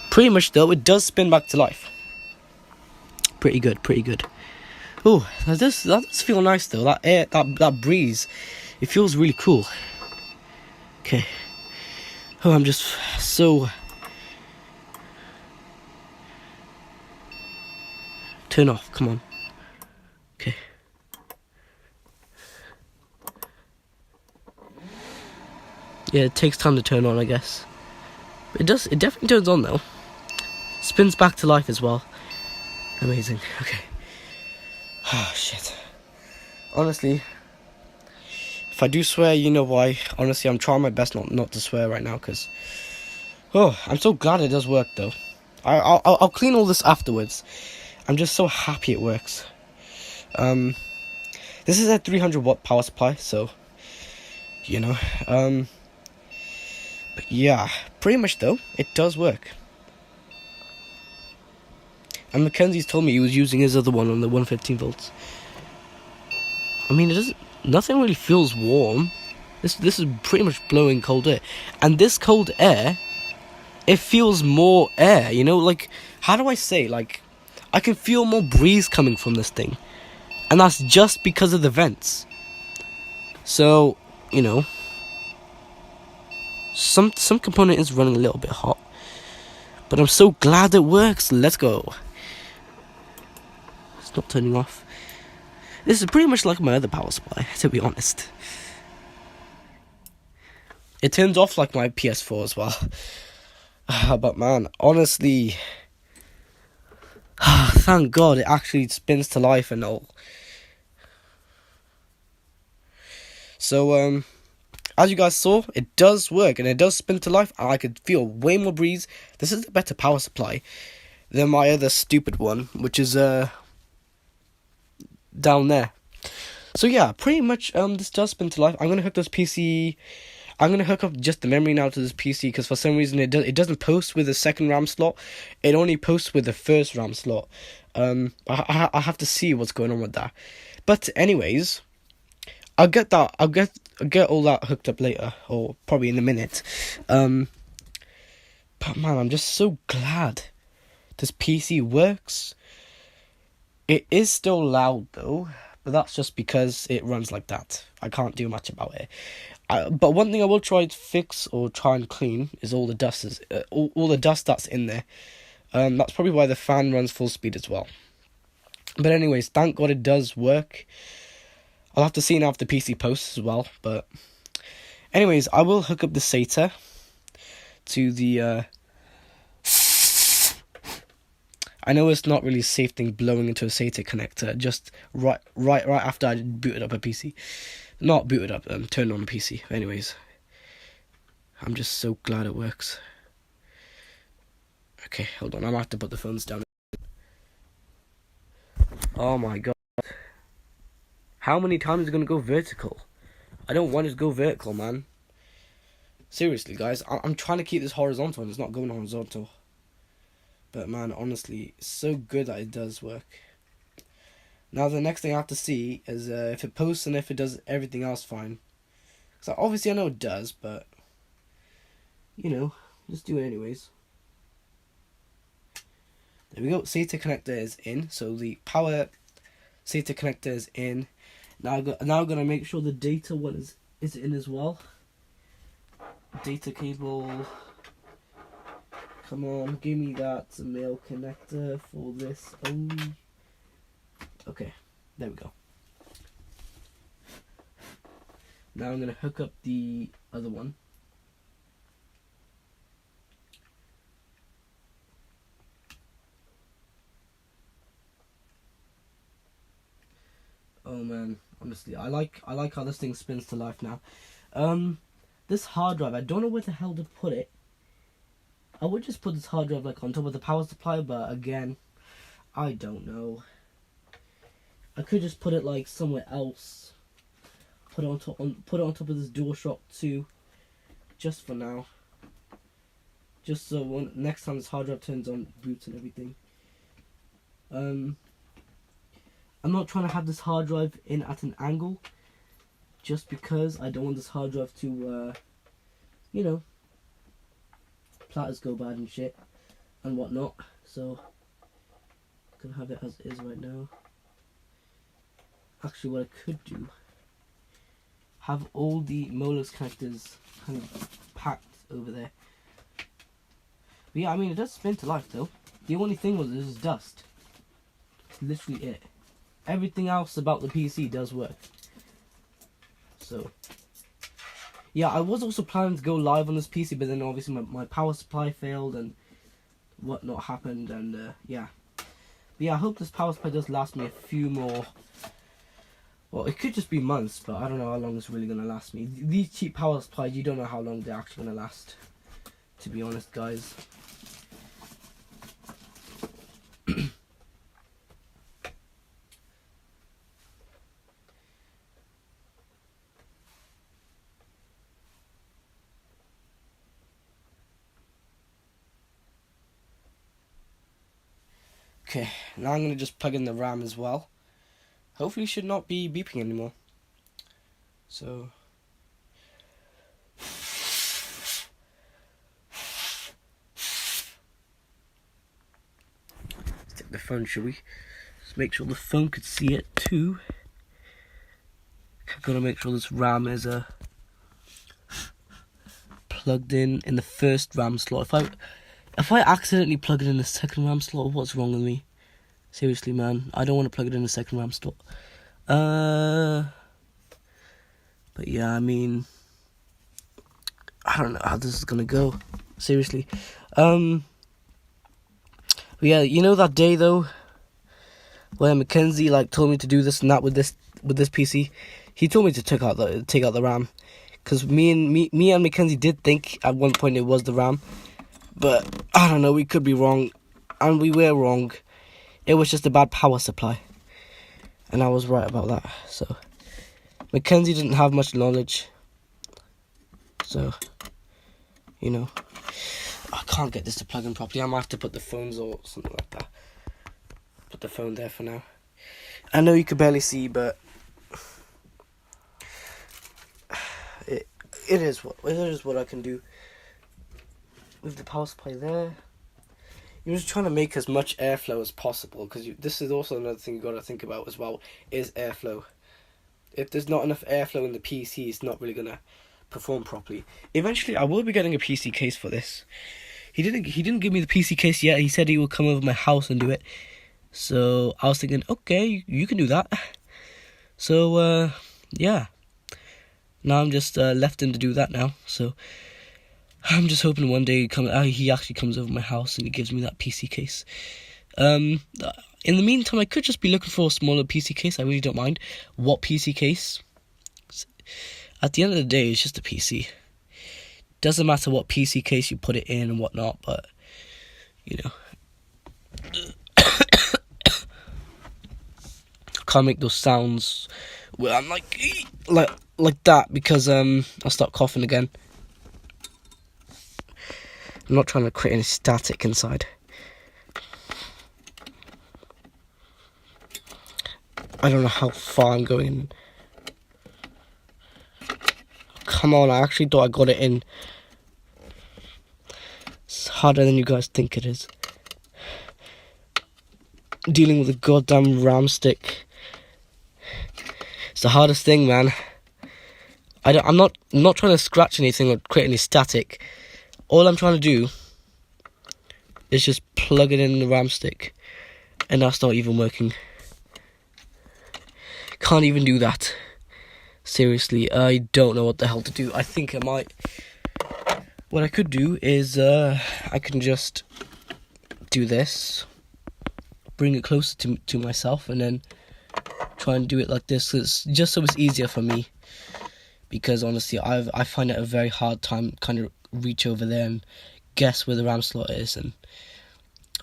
Pretty much though, it does spin back to life. Pretty good, pretty good. Oh, that does feel nice though. That air, that breeze, it feels really cool. Okay. Oh, I'm just so... Turn off, come on. Okay. Yeah, it takes time to turn on, I guess. It definitely turns on though. Spins back to life as well. Amazing, okay. Oh, shit. Honestly, if I do swear, you know why. Honestly, I'm trying my best not to swear right now, because... Oh, I'm so glad it does work though. I'll clean all this afterwards. I'm just so happy it works. This is a 300 watt power supply, so... You know, but yeah, pretty much though, it does work. And Mackenzie's told me he was using his other one on the 115 volts. I mean, it doesn't... Nothing really feels warm. This is pretty much blowing cold air. And this cold air, it feels more air, you know? Like, how do I say? Like, I can feel more breeze coming from this thing. And that's just because of the vents. So, you know... Some component is running a little bit hot. But I'm so glad it works. Let's go. It's not turning off. This is pretty much like my other power supply, to be honest. It turns off like my PS4 as well. But man, honestly... Thank God it actually spins to life and all. So, as you guys saw, it does work and it does spin to life, and I could feel way more breeze. This is a better power supply than my other stupid one, which is down there. So yeah, pretty much this does spin to life. I'm gonna hook this PC. I'm gonna hook up just the memory now to this PC, because for some reason it doesn't post with the second RAM slot. It only posts with the first RAM slot. I have to see what's going on with that. But anyways, I'll get that. I'll get all that hooked up later, or probably in a minute. But man, I'm just so glad this PC works. It is still loud though, but that's just because it runs like that. I can't do much about it. But one thing I will try to fix or try and clean is all the dust all the dust that's in there. That's probably why the fan runs full speed as well. But anyways, thank God it does work. I'll have to see now if the PC posts as well. But anyways, I will hook up the SATA to the... I know it's not really a safe thing blowing into a SATA connector just right after I booted up a PC. Not booted up, turned on a PC. Anyways, I'm just so glad it works. Okay, hold on, I'm gonna have to put the phones down. Oh my God. How many times is it gonna go vertical? I don't want it to go vertical, man. Seriously, guys, I'm trying to keep this horizontal and it's not going horizontal. But man, honestly, it's so good that it does work. Now the next thing I have to see is if it posts and if it does everything else fine. So obviously I know it does, but you know, just do it anyways. There we go. SATA connector is in, so the power SATA connector is in. Now I'm gonna make sure the data one is in as well. Data cable. Come on, give me that male connector for this only. Okay, there we go. Now I'm gonna hook up the other one. Oh man, honestly, I like how this thing spins to life now. This hard drive, I don't know where the hell to put it. I would just put this hard drive like on top of the power supply, but again, I don't know. I could just put it like somewhere else. Put it on top of this DualShock 2, just for now. Just so next time this hard drive turns on, boots and everything. I'm not trying to have this hard drive in at an angle, just because I don't want this hard drive to, you know, platters go bad and shit and whatnot. So I'm gonna have it as is right now. Actually, what I could do, have all the Molex connectors kind of packed over there. But yeah, I mean, it does spin to life though. The only thing was it was dust. That's literally it. Everything else about the PC does work. So yeah, I was also planning to go live on this PC, but then obviously my power supply failed and whatnot happened, and yeah. But yeah, I hope this power supply does last me a few more. Well, it could just be months, but I don't know how long it's really going to last me. These cheap power supplies, you don't know how long they're actually going to last, to be honest, guys. Okay, now I'm going to just plug in the RAM as well. Hopefully it should not be beeping anymore. So let's take the phone, shall we? Let's make sure the phone could see it too. I've got to make sure this RAM is plugged in the first RAM slot. If I accidentally plug it in the second RAM slot, what's wrong with me? Seriously, man, I don't want to plug it in the second RAM slot. But yeah, I mean, I don't know how this is gonna go. Seriously. But yeah, you know that day though, where Mackenzie told me to do this and that with this PC. He told me to take out the RAM, because me and Mackenzie did think at one point it was the RAM, but I don't know. We could be wrong, and we were wrong. It was just a bad power supply, and I was right about that. So Mackenzie didn't have much knowledge, so you know, I can't get this to plug in properly. I might have to put the phones or something like that. Put the phone there for now. I know you could barely see, but it is what I can do. With the power supply there, you're just trying to make as much airflow as possible, because this is also another thing you got to think about as well, is airflow. If there's not enough airflow in the PC, it's not really gonna perform properly. Eventually, I will be getting a PC case for this. He didn't give me the PC case yet. He said he will come over my house and do it. So I was thinking, okay, you can do that. So yeah. Now I'm just left him to do that now. So I'm just hoping one day he actually comes over my house and he gives me that PC case. In the meantime, I could just be looking for a smaller PC case. I really don't mind what PC case. At the end of the day, it's just a PC. Doesn't matter what PC case you put it in and whatnot, but you know, can't make those sounds where I'm like that, because I'll start coughing again. I'm not trying to create any static inside. I don't know how far I'm going. Come on, I actually thought I got it in. It's harder than you guys think it is. Dealing with a goddamn RAM stick. It's the hardest thing, man. I'm not trying to scratch anything or create any static. All I'm trying to do is just plug it in the RAM stick, and that's not even working. Can't even do that. Seriously, I don't know what the hell to do. I think I might. What I could do is I can just do this, bring it closer to myself, and then try and do it like this. It's just so it's easier for me, because honestly, I find it a very hard time kind of reach over there and guess where the RAM slot is and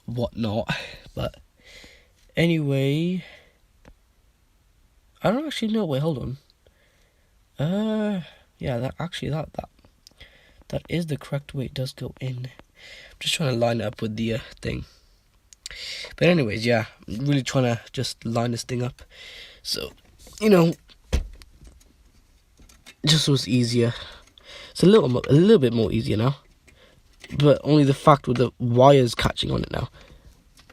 whatnot. But anyway, I don't actually know. Wait, hold on. Yeah, that is the correct way. It does go in. I'm just trying to line it up with the thing. But anyways, yeah, I'm really trying to just line this thing up. So, you know, just was easier. It's a little bit more easier now. But only the fact with the wires catching on it now.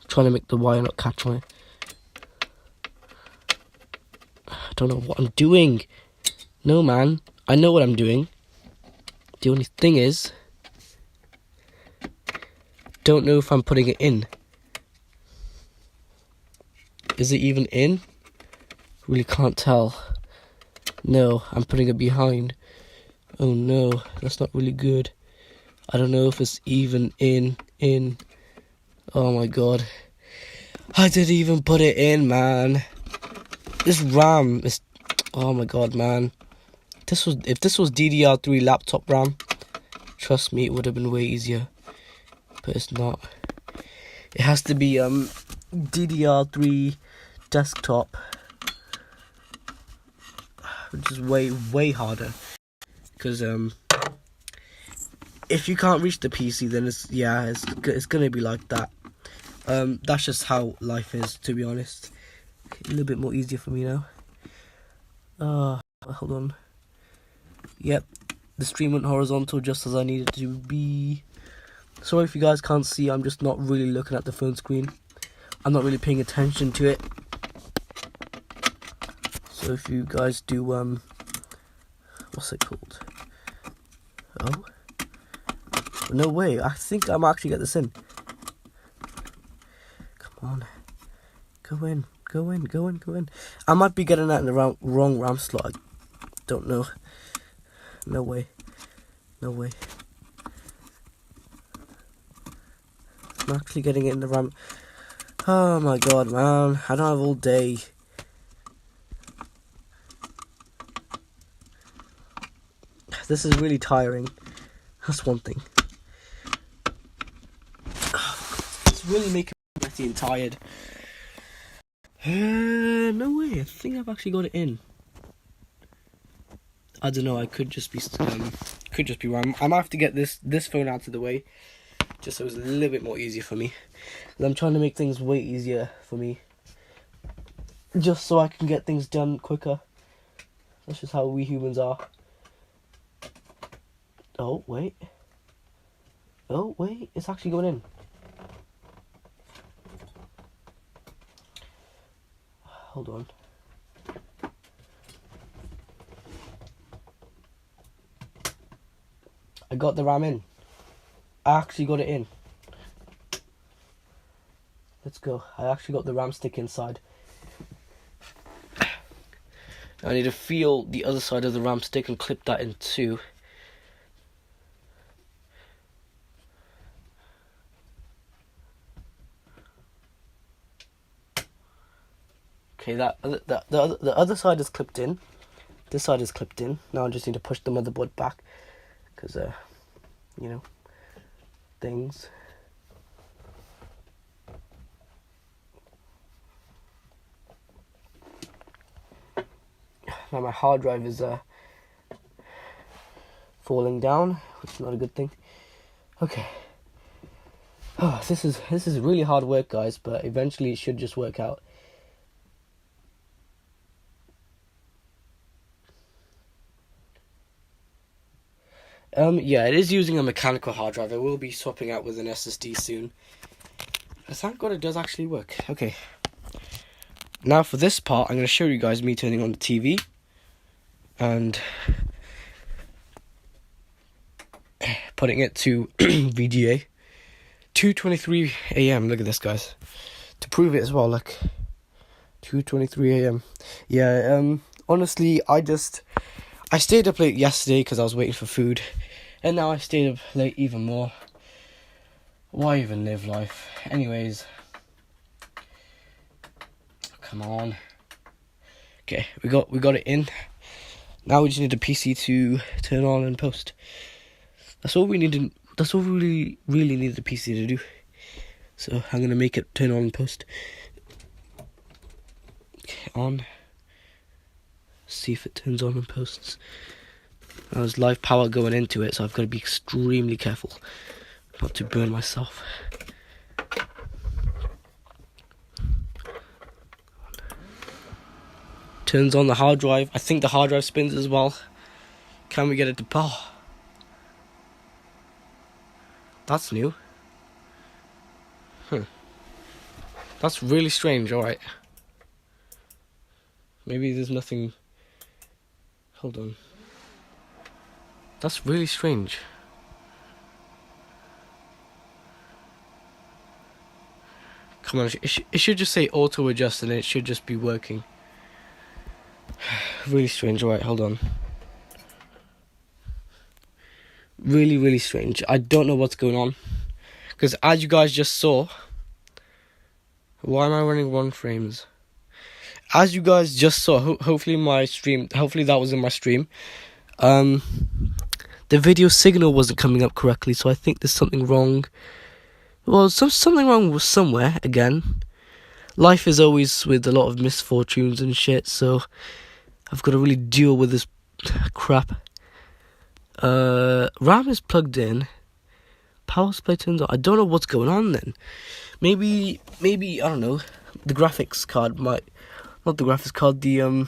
Trying to make the wire not catch on it. I don't know what I'm doing. No, man. I know what I'm doing. The only thing is, don't know if I'm putting it in. Is it even in? Really can't tell. No, I'm putting it behind. Oh no, that's not really good. I don't know if it's even in. Oh my god. I didn't even put it in, man. This RAM is... Oh my god, man. If this was DDR3 laptop RAM, trust me, it would have been way easier. But it's not. It has to be DDR3 desktop, which is way harder. Because if you can't reach the PC, then it's gonna be like that. That's just how life is, to be honest. A little bit more easier for me now. Hold on. Yep, the stream went horizontal just as I needed to be. Sorry if you guys can't see, I'm just not really looking at the phone screen. I'm not really paying attention to it. So if you guys do, what's it called? Oh? No way, I think I might actually get this in. Come on. Go in. I might be getting that in the wrong RAM slot. I don't know. No way. I'm actually getting it in the RAM. Oh my god, man. I don't have all day. This is really tiring. That's one thing. It's really making me sweaty and tired. No way. I think I've actually got it in. I don't know. I could just be wrong. I might have to get this phone out of the way, just so it's a little bit more easier for me. I'm trying to make things way easier for me, just so I can get things done quicker. That's just how we humans are. Oh wait, it's actually going in. Hold on. I got the RAM in. I actually got it in. Let's go. I actually got the RAM stick inside. I need to feel the other side of the RAM stick and clip that in too. Okay, the other side is clipped in. This side is clipped in. Now I just need to push the motherboard back, because you know, things. Now my hard drive is falling down, which is not a good thing. Okay. Oh, this is really hard work, guys, but eventually it should just work out. Yeah, it is using a mechanical hard drive. I will be swapping out with an SSD soon. Thank God it does actually work. Okay. Now for this part, I'm going to show you guys me turning on the TV. And putting it to VGA. 2:23 AM. Look at this, guys. To prove it as well, look. 2:23 AM. Yeah, honestly, I stayed up late yesterday because I was waiting for food. And now I stayed up late even more. Why even live life? Anyways. Come on. Okay, we got it in. Now we just need a PC to turn on and post. That's all we need. That's all we really need the PC to do. So I'm gonna make it turn on and post. Okay, on. See if it turns on and posts. Now there's live power going into it, so I've got to be extremely careful not to burn myself. turns on the hard drive. I think the hard drive spins as well. Can we get it to power? That's new. That's really strange. Alright. Maybe there's nothing. Hold on. That's really strange. Come on, it should just say auto adjust and it should just be working. Really strange. Alright, hold on. Really, really strange. I don't know what's going on. Because as you guys just saw... Why am I running 1 frames? As you guys just saw, hopefully that was in my stream. The video signal wasn't coming up correctly, so I think there's something wrong. Well, something wrong with somewhere, again. Life is always with a lot of misfortunes and shit, so I've got to really deal with this crap. RAM is plugged in. Power supply turns on. I don't know what's going on then. Maybe, I don't know. The graphics card might... Not the graphics card, the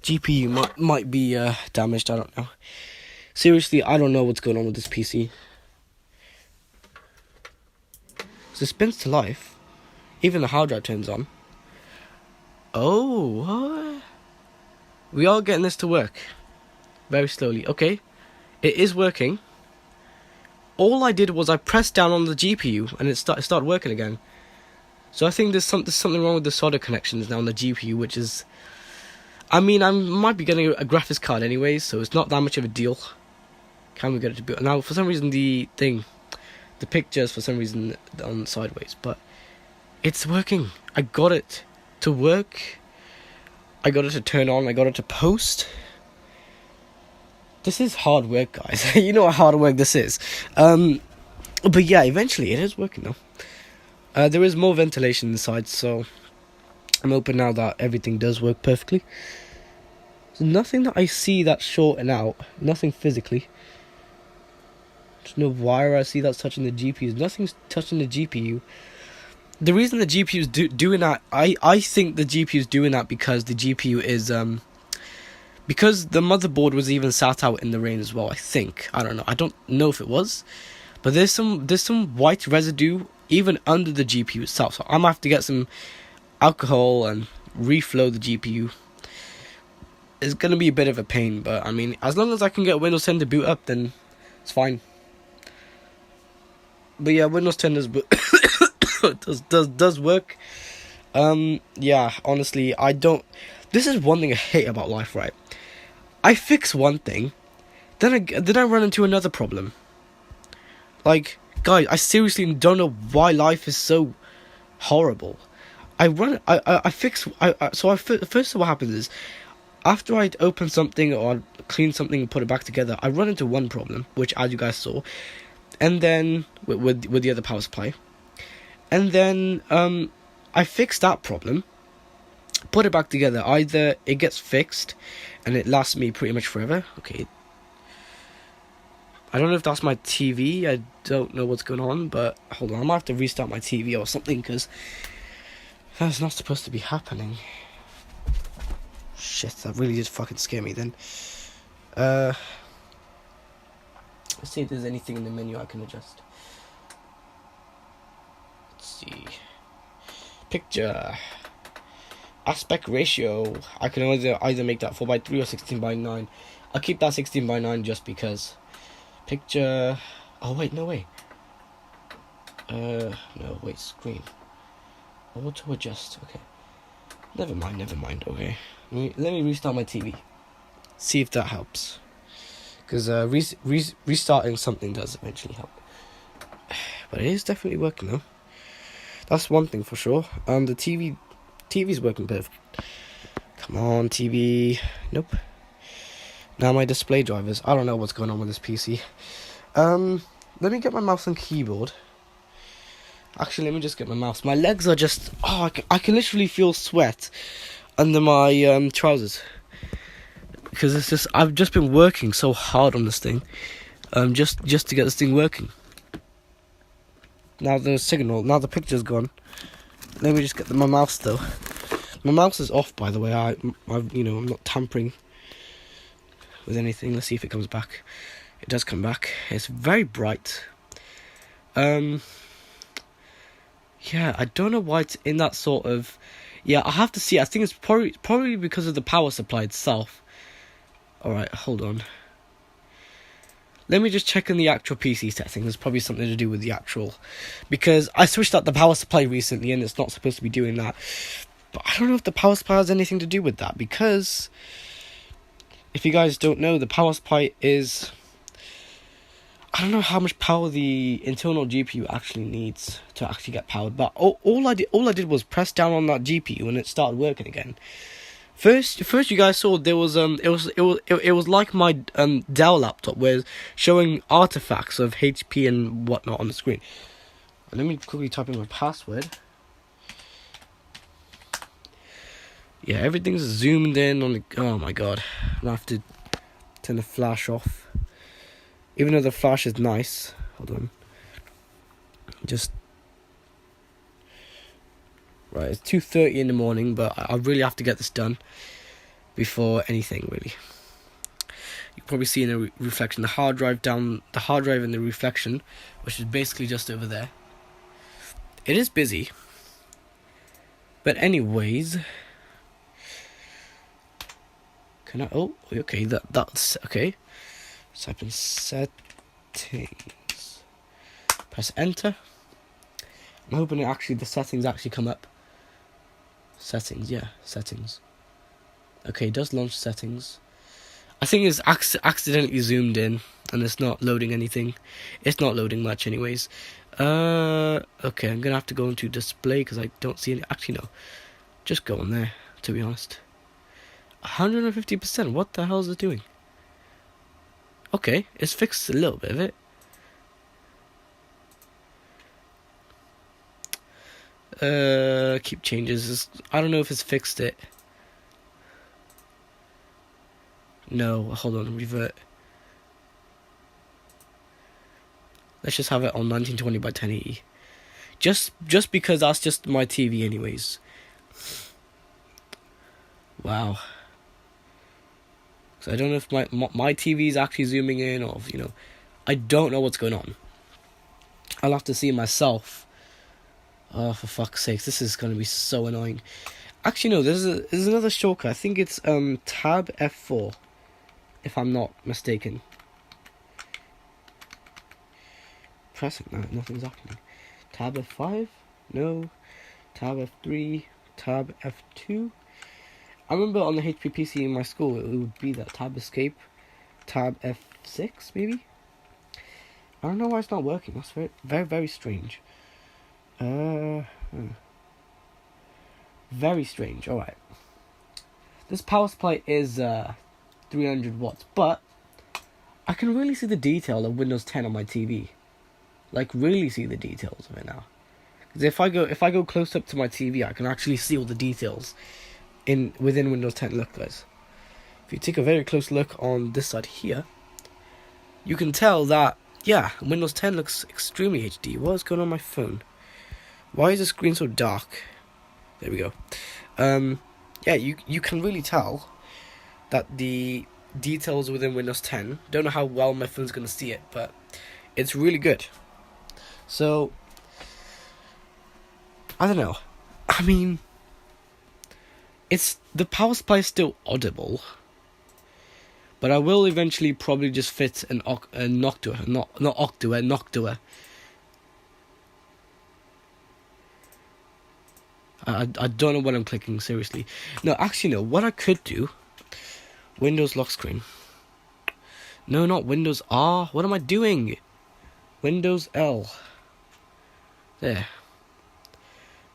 GPU might be damaged, I don't know. Seriously, I don't know what's going on with this PC. So it spins to life. Even the hard drive turns on. Oh, what? We are getting this to work. Very slowly. Okay. It is working. All I did was I pressed down on the GPU and it started working again. So I think there's something wrong with the solder connections now on the GPU, which is... I mean, I might be getting a graphics card anyway, so it's not that much of a deal. Can we get it to boot? Now, for some reason, the pictures, for some reason, on sideways. But it's working. I got it to work. I got it to turn on. I got it to post. This is hard work, guys. You know how hard work this is. But yeah, eventually it is working though. There is more ventilation inside, so I'm hoping now that everything does work perfectly. There's nothing that I see that's shorting out. Nothing physically. There's no wire I see that's touching the GPU. Nothing's touching the GPU. The reason the GPU is doing that, I think the GPU is doing that because the GPU is because the motherboard was even sat out in the rain as well. I think, I don't know. I don't know if it was, but there's some white residue even under the GPU itself. So I'm gonna have to get some alcohol and reflow the GPU. It's gonna be a bit of a pain, but I mean, as long as I can get Windows 10 to boot up, then it's fine. But yeah, Windows 10 does work. Yeah, honestly, I don't. This is one thing I hate about life, right? I fix one thing, then I run into another problem. Like, guys, I seriously don't know why life is so horrible. First what happens is, after I open something or clean something and put it back together, I run into one problem, which as you guys saw, and then with the other power supply, and then I fix that problem, put it back together. Either it gets fixed and it lasts me pretty much forever. Okay, I don't know if that's my TV. I don't know what's going on, but hold on, I might have to restart my TV or something, because that's not supposed to be happening. Shit, that really did fucking scare me then. Let's see if there's anything in the menu I can adjust. Let's see. Picture. Aspect ratio. I can either make that 4:3 or 16:9. I'll keep that 16:9 just because. Picture. Oh wait, no way. No wait, screen. Auto adjust. Okay. Never mind. Okay. Let me restart my TV. See if that helps. Because restarting something does eventually help. But it is definitely working though. That's one thing for sure. The TV's working perfect. Come on, TV. Nope. Now my display drivers. I don't know what's going on with this PC. Let me get my mouse and keyboard. Actually, let me just get my mouse. My legs are just... Oh, I can literally feel sweat under my trousers. Because it's just... I've just been working so hard on this thing. Just to get this thing working. Now the signal... Now the picture's gone. Let me just get my mouse though. My mouse is off, by the way. I'm not tampering with anything. Let's see if it comes back. It does come back. It's very bright. Yeah, I don't know why it's in that sort of... Yeah, I have to see. I think it's probably because of the power supply itself. Alright, hold on. Let me just check in the actual PC settings. There's probably something to do with the actual... Because I switched out the power supply recently and it's not supposed to be doing that. But I don't know if the power supply has anything to do with that. Because, if you guys don't know, the power supply is... I don't know how much power the internal GPU actually needs to actually get powered, but all I did was press down on that GPU and it started working again. First you guys saw there was it was like my Dell laptop was showing artifacts of HP and whatnot on the screen. And let me quickly type in my password. Yeah, everything's zoomed in on the... Oh my god, I'm gonna have to turn the flash off. Even though the flash is nice. Hold on. Right, it's 2:30 in the morning, but I really have to get this done before anything, really. You can probably see in the reflection, the hard drive and the reflection, which is basically just over there. It is busy. But anyways... Can I... Oh, okay, that's... Okay. Type in settings. Press enter. I'm hoping the settings actually come up. Settings, yeah, settings. Okay, it does launch settings. I think it's accidentally zoomed in and it's not loading anything. It's not loading much anyways. Okay, I'm gonna have to go into display because I don't see any. Actually, no. Just go on there, to be honest. 150%, what the hell is it doing? Okay, it's fixed a little bit of it. Keep changes. I don't know if it's fixed it. No, hold on, revert. Let's just have it on 1920 by 1080. Just because that's just my TV anyways. Wow. So I don't know if my TV is actually zooming in or if, I don't know what's going on. I'll have to see myself. Oh, for fuck's sake, this is going to be so annoying. Actually, no, there's another shortcut. I think it's Tab F4, if I'm not mistaken. Pressing that, nothing's happening. Tab F5? No. Tab F3, Tab F2. I remember on the HP PC in my school, it would be that Tab Escape, Tab F6, maybe? I don't know why it's not working. That's very, very, very strange. Very strange. Alright. This power supply is 300 watts, but I can really see the detail of Windows 10 on my TV. Like, really see the details of it now. Because if I go close up to my TV, I can actually see all the details within Windows 10. Look, guys. If you take a very close look on this side here, you can tell that, yeah, Windows 10 looks extremely HD. What is going on my phone? Why is the screen so dark? There we go. Yeah, you can really tell that the details within Windows 10, don't know how well my phone's going to see it, but it's really good. So, I don't know. I mean, the power supply is still audible, but I will eventually probably just fit an Noctua, not Octua, Noctua. I don't know what I'm clicking, seriously. No, actually no, what I could do, Windows lock screen. No, not Windows R, what am I doing? Windows L. There.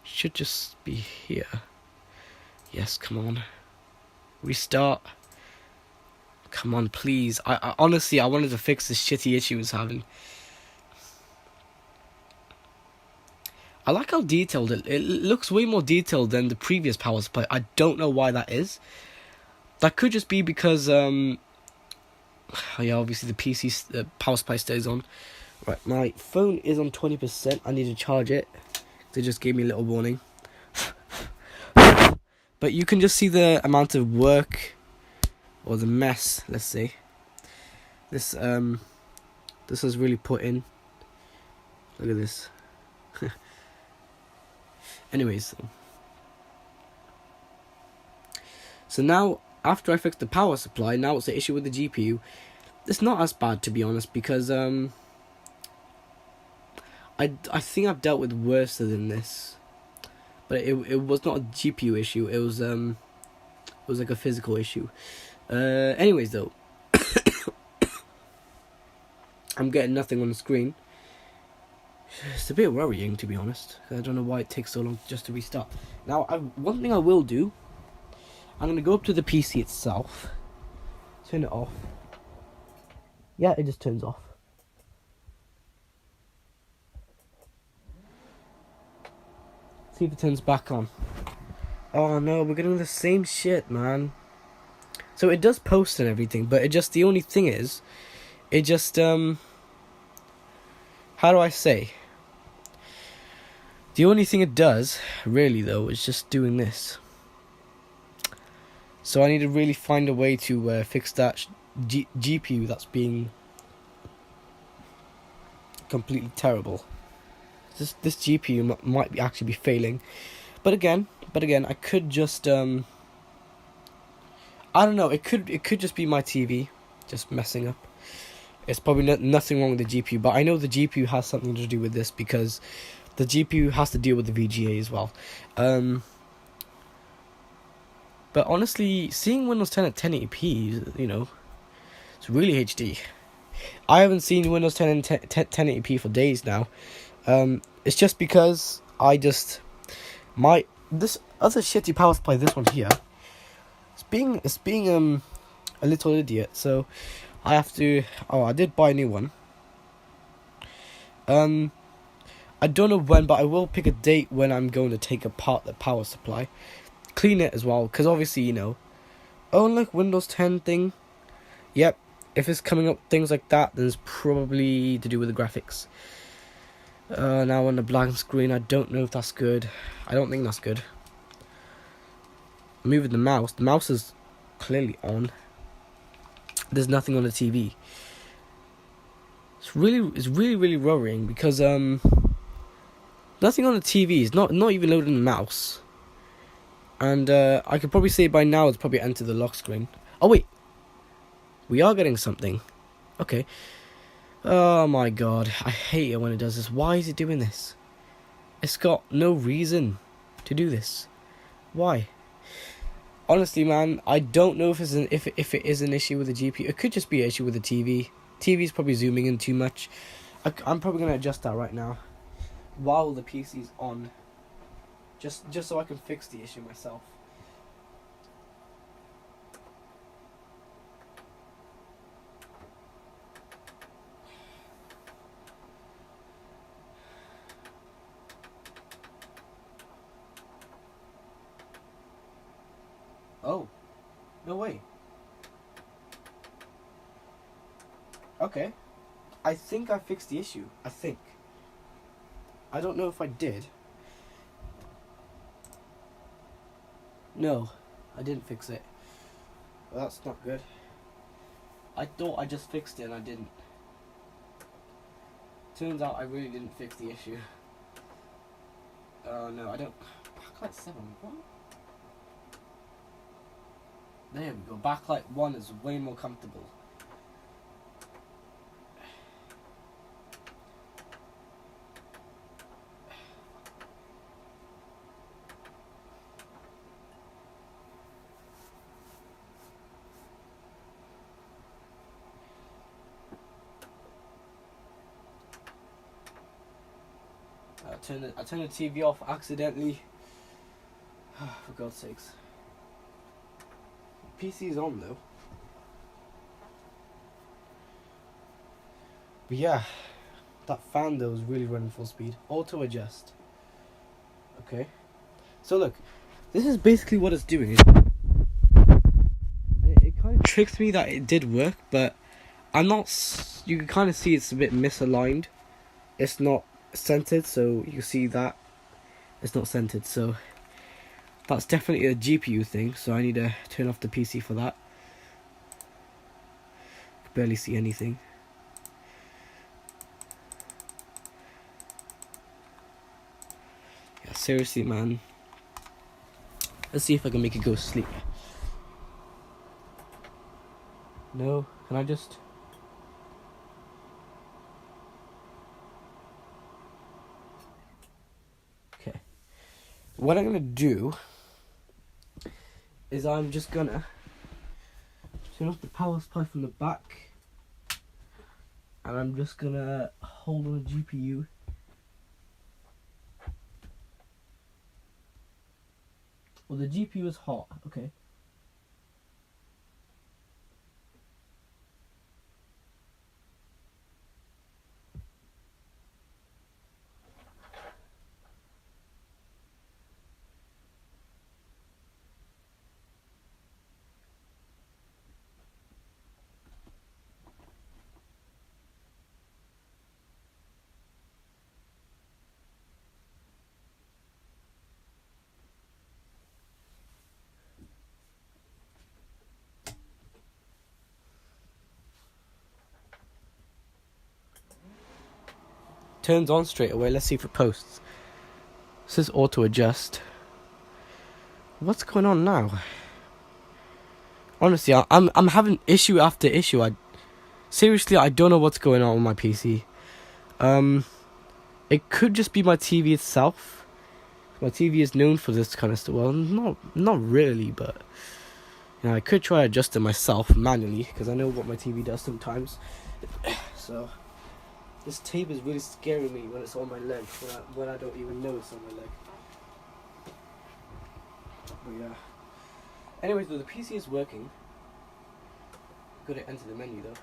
Should just be here. Yes, come on. Restart. Come on, please. I honestly, I wanted to fix this shitty issue I was having. I like how detailed it looks way more detailed than the previous power supply. I don't know why that is. That could just be because, yeah, obviously the PC power supply stays on. Right, my phone is on 20%. I need to charge it. They just gave me a little warning. But you can just see the amount of work, or the mess, let's say, this is really put in. Look at this. Anyways, so now after I fixed the power supply, now it's the issue with the GPU. It's not as bad, to be honest, because I think I've dealt with worse than this, but it was not a GPU issue. It was like a physical issue. Anyways, though, I'm getting nothing on the screen. It's a bit worrying, to be honest. I don't know why it takes so long just to restart. Now, one thing I will do, I'm gonna go up to the PC itself, turn it off. Yeah, it just turns off. See if it turns back on. Oh no, we're getting the same shit, man. So it does post and everything, but the only thing is, it just, how do I say? The only thing it does, really though, is just doing this. So I need to really find a way to fix that GPU that's being completely terrible. This GPU might actually be failing, but again, I could just I don't know. It could just be my TV just messing up. It's probably nothing wrong with the GPU, but I know the GPU has something to do with this because the GPU has to deal with the VGA as well. But honestly, seeing Windows 10 at 1080p, you know, it's really HD. I haven't seen Windows 10 in 1080p for days now. It's just because this other shitty power supply, this one here, it's being a little idiot. So I have to. Oh, I did buy a new one. I don't know when, but I will pick a date when I'm going to take apart the power supply, clean it as well, because obviously, you know, like Windows 10 thing. Yep, if it's coming up things like that, then it's probably to do with the graphics. Now on the blank screen, I don't know if that's good. I don't think that's good. Moving the mouse. The mouse is clearly on. There's nothing on the TV. It's really worrying because nothing on the TV is not even loading the mouse. And I could probably say by now it's probably entered the lock screen. Oh wait, we are getting something. Okay. Oh my god, I hate it when it does this. Why is it doing this? It's got no reason to do this. Why? Honestly, man, I don't know if it is an issue with the GPU. It could just be an issue with the TV. TV's probably zooming in too much. I'm probably gonna adjust that right now while the PC's on, just so I can fix the issue myself. Oh, no way. Okay. I think I fixed the issue. I think. I don't know if I did. No, I didn't fix it. Well, that's not good. I thought I just fixed it and I didn't. Turns out I really didn't fix the issue. Oh no, I don't. Backlight 7, what? There we go. Backlight 1 is way more comfortable. I turned the TV off accidentally. For God's sakes. PC's on though. But yeah, that fan though is really running full speed. Auto adjust. Okay. So look, this is basically what it's doing. It kind of tricks me that it did work, but I'm not. You can kind of see it's a bit misaligned. It's not centered, so you see that it's not centered. So That's definitely a GPU thing, so I need to turn off the PC for that. I can barely see anything. Yeah, seriously, man. Let's see if I can make it go to sleep. No, can I just... Okay. What I'm gonna do is I'm just gonna turn off the power supply from the back, and I'm just gonna hold on the GPU. Well, the GPU is hot. Okay. Turns on straight away. Let's see if it posts. It says auto adjust. What's going on now? Honestly, I'm having issue after issue. Seriously, I don't know what's going on with my PC. It could just be my TV itself. My TV is known for this kind of stuff. Well, not really, but you know, I could try adjusting myself manually because I know what my TV does sometimes. So this tape is really scaring me when it's on my leg, when I don't even know it's on my leg. But yeah. Anyways, though, the PC is working. Gotta enter the menu though.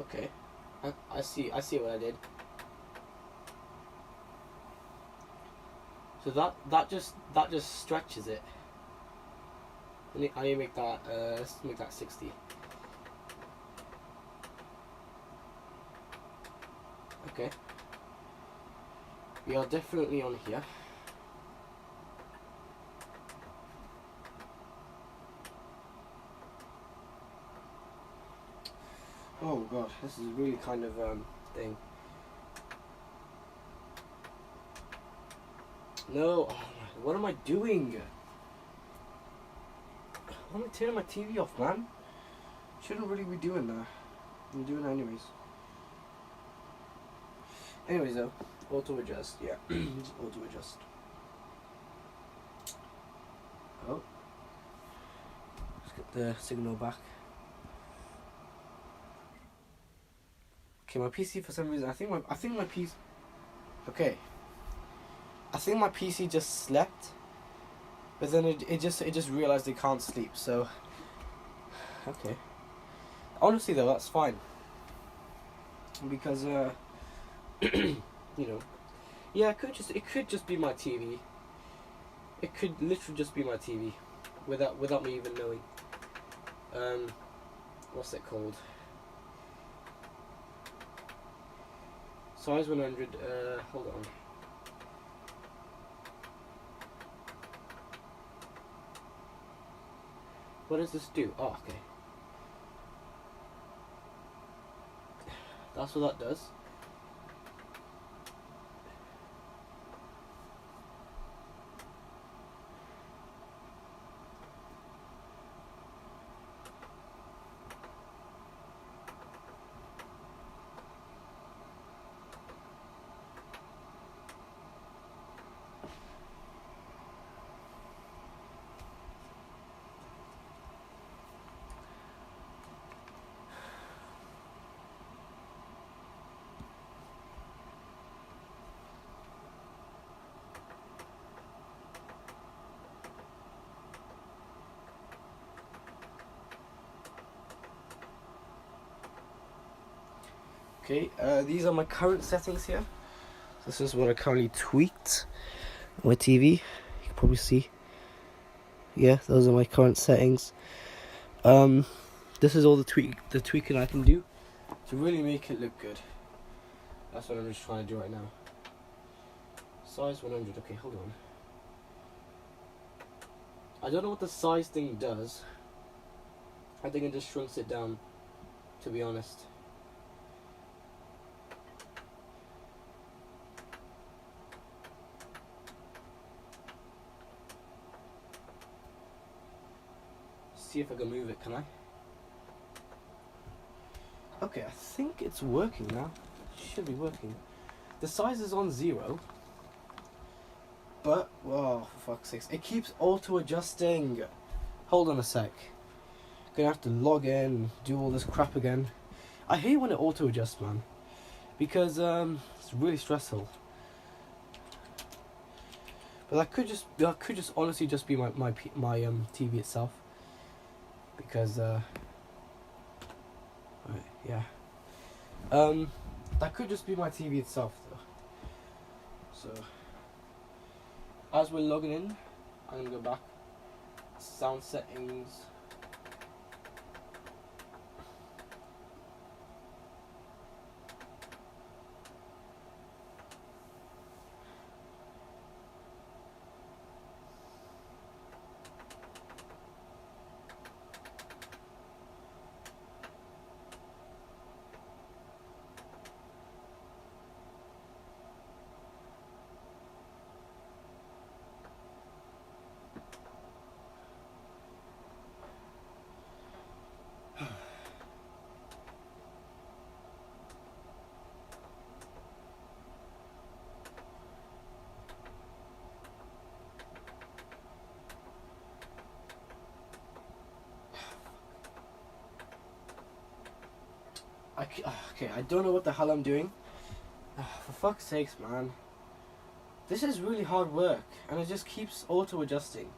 Okay, I see what I did. So that just stretches it. I need to make that let's make that 60. Okay. We are definitely on here. Oh god, this is really kind of thing. No, oh, what am I doing? Why am I turning my TV off, man? Shouldn't really be doing that. I'm doing it anyways. Anyways though, auto adjust, yeah. Just auto adjust. Oh. Let's get the signal back. Okay, my PC for some reason I think my PC okay. I think my PC just slept, but then it just realized it can't sleep. So okay. Honestly though, that's fine because you know, yeah, it could just be my TV. It could literally just be my TV, without me even knowing. What's it called? Size 100. Hold on. What does this do? Oh, okay. That's what that does. Okay, these are my current settings here. This is what I currently tweaked on my TV. You can probably see. Yeah, those are my current settings. This is all the tweaking I can do to really make it look good. That's what I'm just trying to do right now. Size 100. Okay, hold on. I don't know what the size thing does. I think it just shrinks it down, to be honest. See if I can move it, can I? Okay, I think it's working now. It should be working. The size is on 0. But, oh, for fuck's sakes, it keeps auto-adjusting. Hold on a sec. Gonna have to log in, do all this crap again. I hate when it auto-adjusts, man. Because, it's really stressful. But that could just honestly just be my TV itself. Because, right, yeah. That could just be my TV itself, though. So, as we're logging in, I'm gonna go back. Sound settings. Okay, I don't know what the hell I'm doing. For fuck's sakes, man. This is really hard work, and it just keeps auto-adjusting.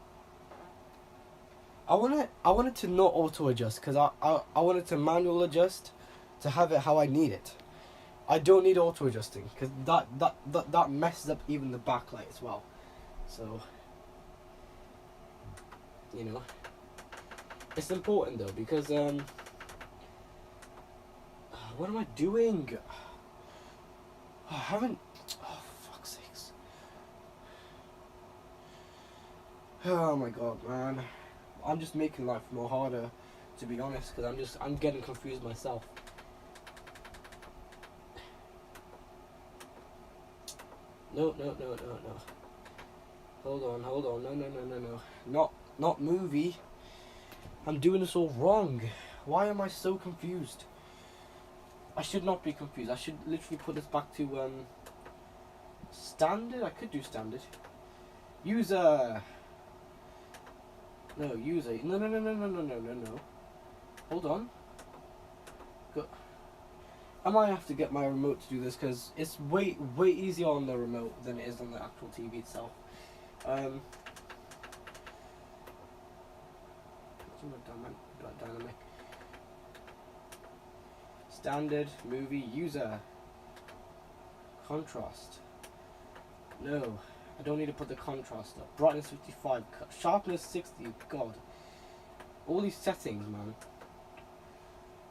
I want it to not auto-adjust, because I want it to manual adjust to have it how I need it. I don't need auto-adjusting, because that messes up even the backlight as well. So, you know. It's important though, because what am I doing? I haven't. Oh, for fuck's sakes. Oh my god, man. I'm just making life more harder, to be honest, because I'm getting confused myself. No. Hold on. No. Not movie. I'm doing this all wrong. Why am I so confused? I should not be confused. I should literally put this back to standard. I could do standard. User. No, user. No. Hold on. Go. I might have to get my remote to do this, because it's way easier on the remote than it is on the actual TV itself. Dynamic. Standard, movie, user. Contrast. No, I don't need to put the contrast up. Brightness 55, sharpness 60, god. All these settings, man.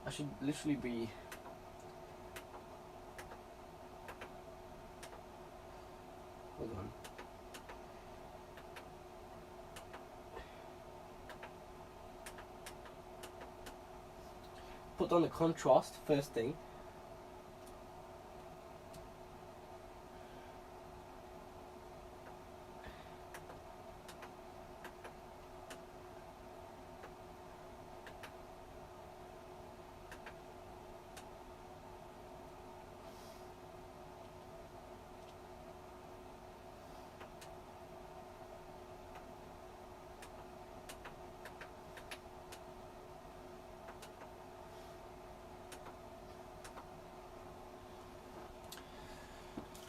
I should literally be... Hold on. Put on the contrast, first thing.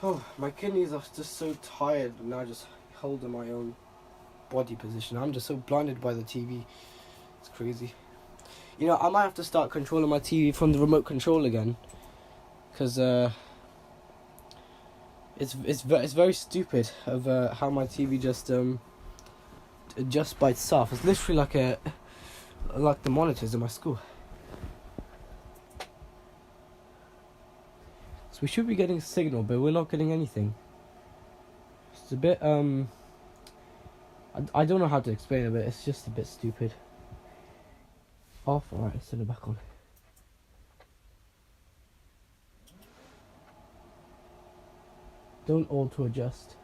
Oh, my kidneys are just so tired now, just holding my own body position. I'm just so blinded by the TV. It's crazy. You know, I might have to start controlling my TV from the remote control again. because it's very stupid of how my TV just adjusts by itself. It's literally like the monitors in my school. So we should be getting a signal, but we're not getting anything. It's a bit I don't know how to explain it, but it's just a bit stupid. Off, alright, let's turn it back on. Don't auto adjust.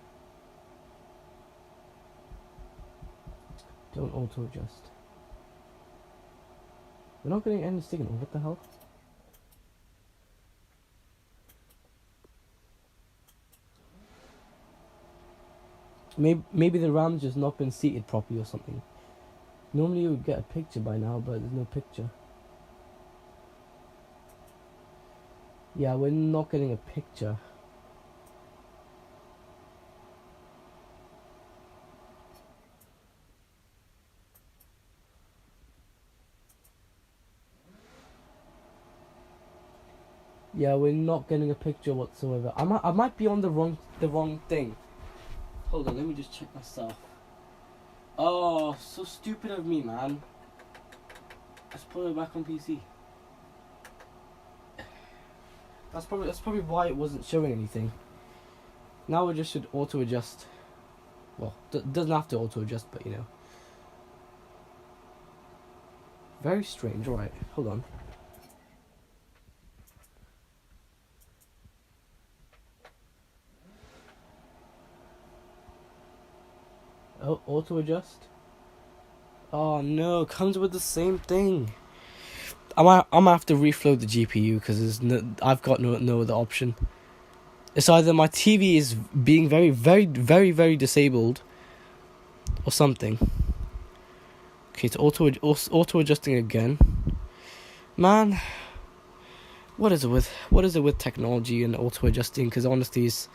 Don't auto adjust. We're not getting any signal, what the hell? Maybe the RAM's just not been seated properly or something. Normally you would get a picture by now, but there's no picture. Yeah, we're not getting a picture. Yeah, we're not getting a picture whatsoever. I might be on the wrong thing. Hold on, let me just check myself. Oh, so stupid of me, man. Let's put it back on PC. That's probably why it wasn't showing anything. Now we just should auto adjust. Well, doesn't have to auto adjust, but you know. Very strange. Alright, hold on. Oh, auto adjust. Oh no, it comes with the same thing. I'm gonna have to reflow the GPU because I've got no other option. It's either my TV is being very disabled, or something. Okay, it's auto adjusting again. Man, what is it with technology and auto adjusting? Because honestly, it's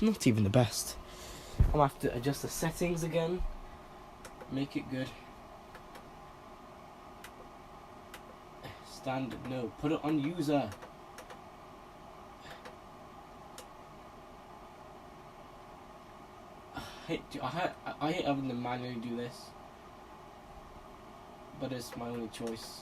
not even the best. I'm gonna have to adjust the settings again. Make it good. Standard, no. Put it on user. I hate having to manually do this. But it's my only choice.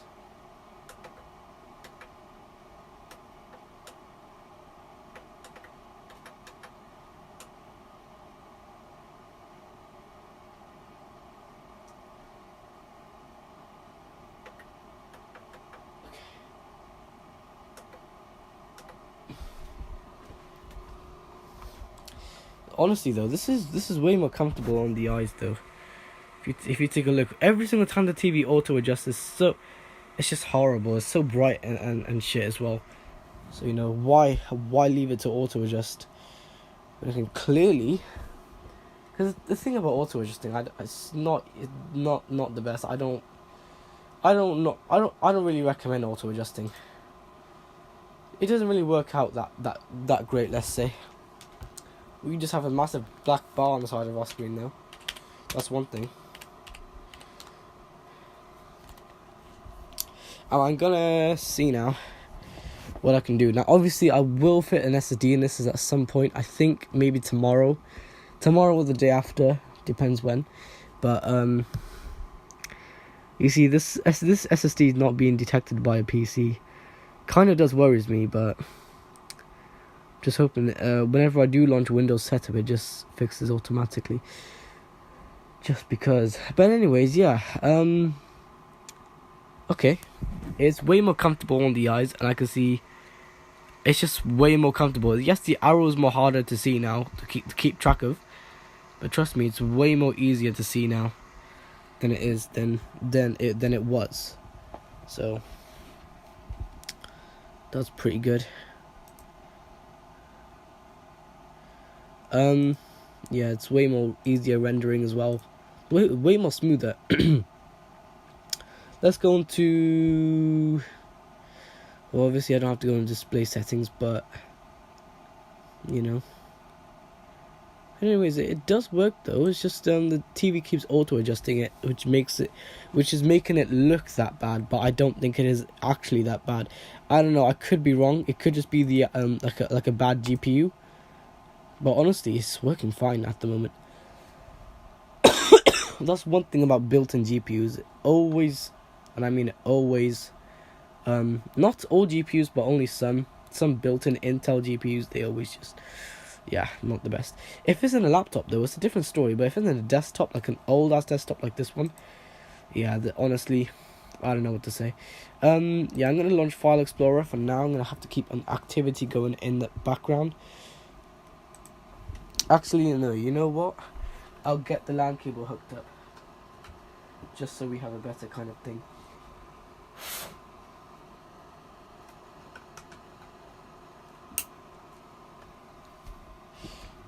Honestly though, this is way more comfortable on the eyes though. If you take a look, every single time the TV auto adjusts, it's just horrible. It's so bright and shit as well. So you know why leave it to auto adjust? But I can clearly, because the thing about auto adjusting, it's not the best. I don't really recommend auto adjusting. It doesn't really work out that great. Let's say. We just have a massive black bar on the side of our screen now. That's one thing. And I'm gonna see now what I can do. Now obviously I will fit an SSD in this at some point. I think maybe tomorrow or the day after, depends when. But you see this SSD is not being detected by a PC. Kind of does worries me, but just hoping whenever I do launch Windows setup, it just fixes automatically. Just because. But anyways, yeah. Okay. It's way more comfortable on the eyes, and I can see it's just way more comfortable. Yes, the arrow is more harder to see now, to keep track of. But trust me, it's way more easier to see now than it was. So that's pretty good. Yeah, it's way more easier rendering as well. Way more smoother. Let's go into. Well, obviously I don't have to go into display settings, but you know, Anyways, it does work though. It's just the TV keeps auto adjusting it, which is making it look that bad. But I don't think it is actually that bad. I don't know. I could be wrong. It could just be the like a bad GPU. But honestly, it's working fine at the moment. That's one thing about built-in GPUs. Always, and I mean always. Not all GPUs, but only some built-in Intel GPUs. They always just. Yeah, not the best. If it's in a laptop, though, it's a different story. But if it's in a desktop, like an old-ass desktop like this one, yeah, honestly, I don't know what to say. Yeah, I'm going to launch File Explorer for now. I'm going to have to keep an activity going in the background. Actually, no, you know what? I'll get the LAN cable hooked up. Just so we have a better kind of thing.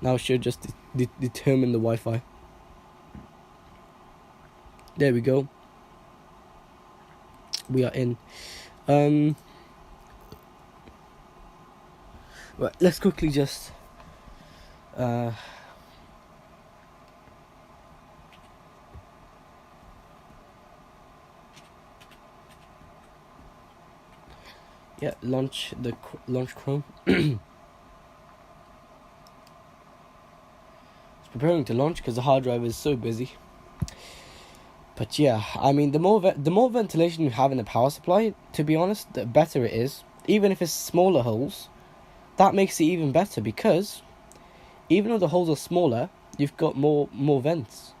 Now I should just determine the Wi-Fi. There we go. We are in. Right, let's quickly just launch Chrome. Preparing to launch because the hard drive is so busy. But yeah, I mean, the more ventilation you have in the power supply, to be honest, the better it is. Even if it's smaller holes, that makes it even better because even though the holes are smaller, you've got more vents.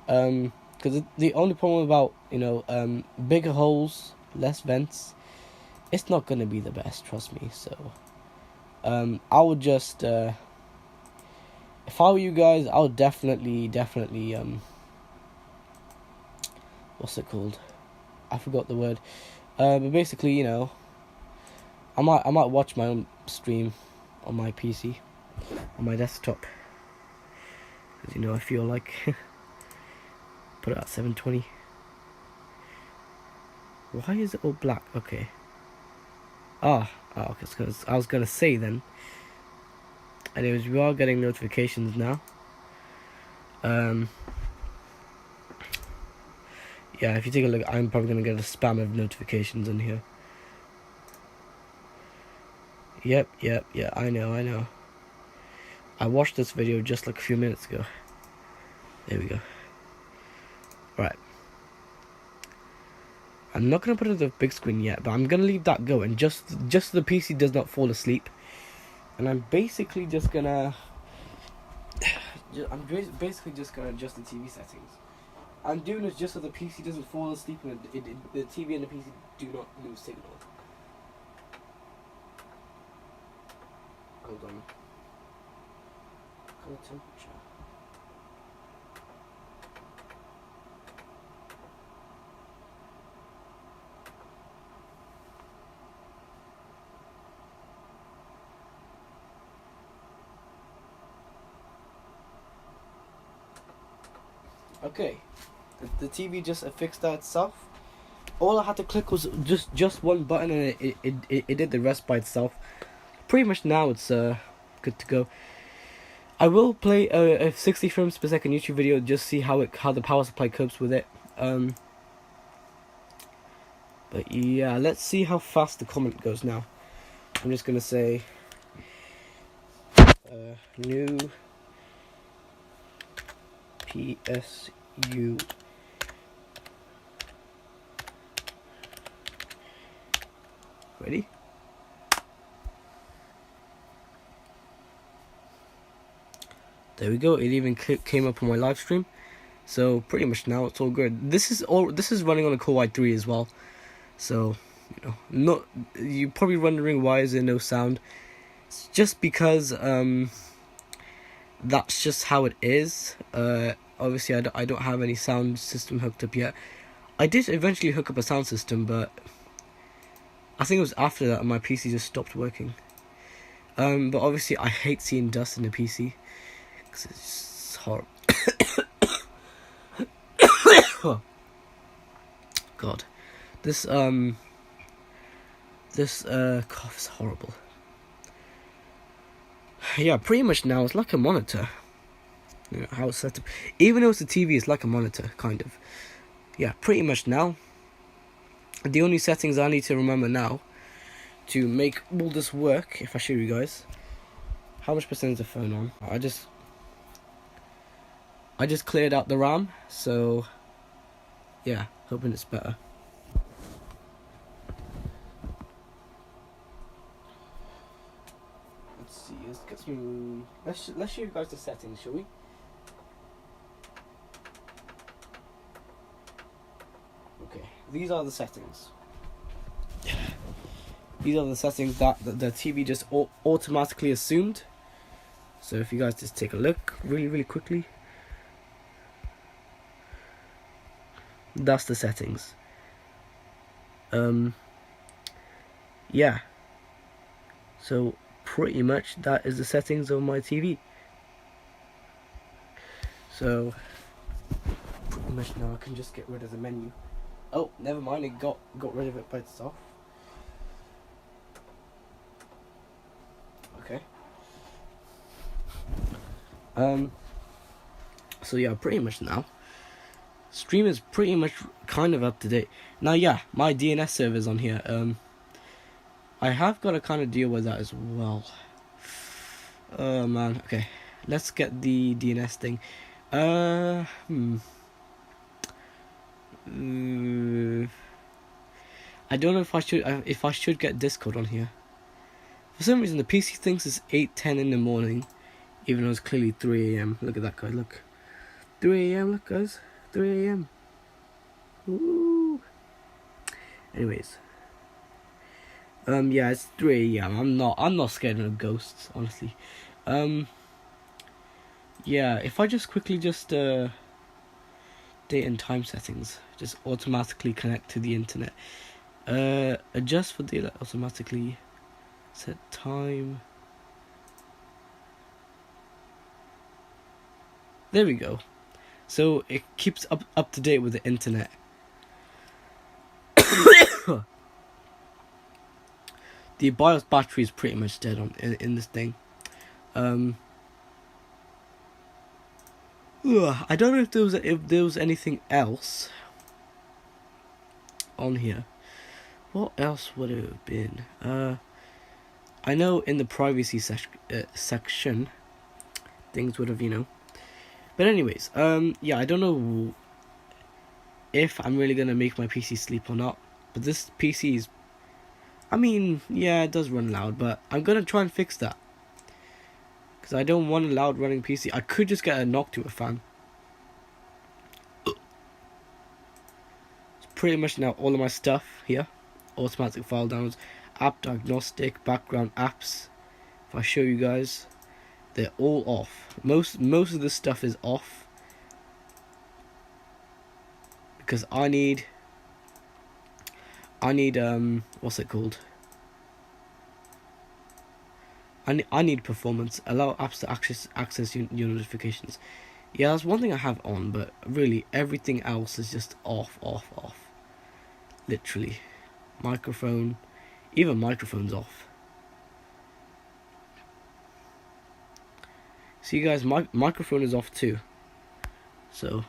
Because the only problem about bigger holes, less vents, it's not gonna be the best. Trust me. So I would just. If I were you guys, I would definitely, what's it called? I forgot the word. But basically, I might watch my own stream on my PC, on my desktop. Because, I feel like, put it at 720. Why is it all black? Okay. Okay, because I was going to say then. Anyways, we are getting notifications now. Yeah, if you take a look, I'm probably going to get a spam of notifications in here. Yep, I know. I watched this video just like a few minutes ago. There we go. Right. I'm not going to put it on the big screen yet, but I'm going to leave that going just so the PC does not fall asleep. And I'm basically just gonna adjust the TV settings. I'm doing this just so the PC doesn't fall asleep and the TV and the PC do not lose signal. Hold on. Color temperature. Okay, the TV just fixed that itself. All I had to click was just one button and it did the rest by itself. Pretty much now it's good to go. I will play a 60 frames per second YouTube video just see how the power supply copes with it. But yeah, let's see how fast the comment goes now. I'm just gonna say new PSU ready? There we go. It even came up on my live stream. So pretty much now it's all good. This is running on a Core i3 as well. So you're probably wondering why is there no sound. It's just because that's just how it is. Obviously I don't have any sound system hooked up yet. I did eventually hook up a sound system, but I think it was after that my PC just stopped working. But obviously I hate seeing dust in the PC because it's just horrible. Oh. God, this cough is horrible. yeah, pretty much now it's like a monitor. You know, how it's set up. Even though it's a TV, it's like a monitor, kind of. Yeah, pretty much now. The only settings I need to remember now to make all this work, if I show you guys. How much percent is the phone on? I just cleared out the RAM, so yeah, hoping it's better. Let's see, let's get some. Let's show you guys the settings, shall we? Okay, these are the settings. These are the settings that the TV just automatically assumed. So if you guys just take a look really quickly, that's the settings. Yeah. So pretty much that is the settings of my TV. So pretty much now I can just get rid of the menu. Oh, never mind, it got rid of it by itself. Okay. So yeah, pretty much now. Stream is pretty much kind of up to date. Now yeah, my DNS server's on here. I have got to kind of deal with that as well. Oh man, okay. Let's get the DNS thing. I don't know if I should get Discord on here. For some reason the PC thinks it's 8:10 in the morning, even though it's clearly 3 AM. Look at that guy, look. 3 AM, look guys. 3 AM. Woo. Anyways. Yeah, it's 3 AM. I'm not scared of ghosts, honestly. Yeah, if I just quickly date and time settings, just automatically connect to the internet. Adjust for daylight automatically. Set time. There we go. So it keeps up to date with the internet. The BIOS battery is pretty much dead in this thing. I don't know if there was anything else on here. What else would it have been? I know in the privacy section, things would have, you know. But anyways, yeah, I don't know if I'm really gonna make my PC sleep or not. But this PC is, I mean, yeah, it does run loud, but I'm gonna try and fix that. Because I don't want a loud running PC. I could just get a Noctua fan. It's pretty much now all of my stuff here. Automatic file downloads, app diagnostic, background apps. If I show you guys, they're all off. Most of this stuff is off. Because I need what's it called? I need performance. Allow apps to access your notifications. Yeah, that's one thing I have on, but really everything else is just off. Literally. Microphone, even microphone's off. See guys, my microphone is off too. So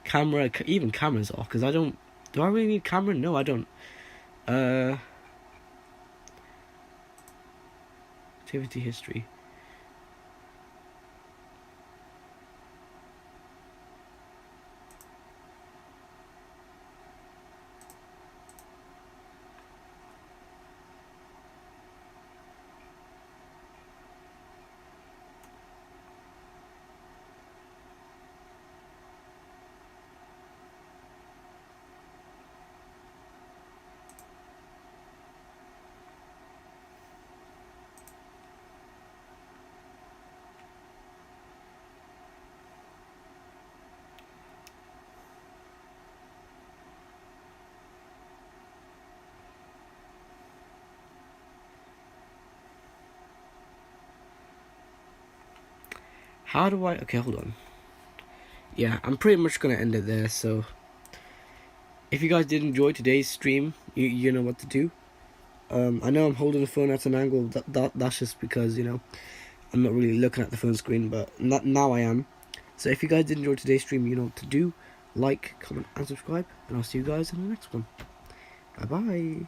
camera, even camera's off, because do I really need camera? No, I don't. Activity history. How do I... Okay, hold on. Yeah, I'm pretty much going to end it there, so... If you guys did enjoy today's stream, you know what to do. I know I'm holding the phone at an angle. That's just because, you know, I'm not really looking at the phone screen, but now I am. So if you guys did enjoy today's stream, you know what to do. Like, comment, and subscribe. And I'll see you guys in the next one. Bye-bye.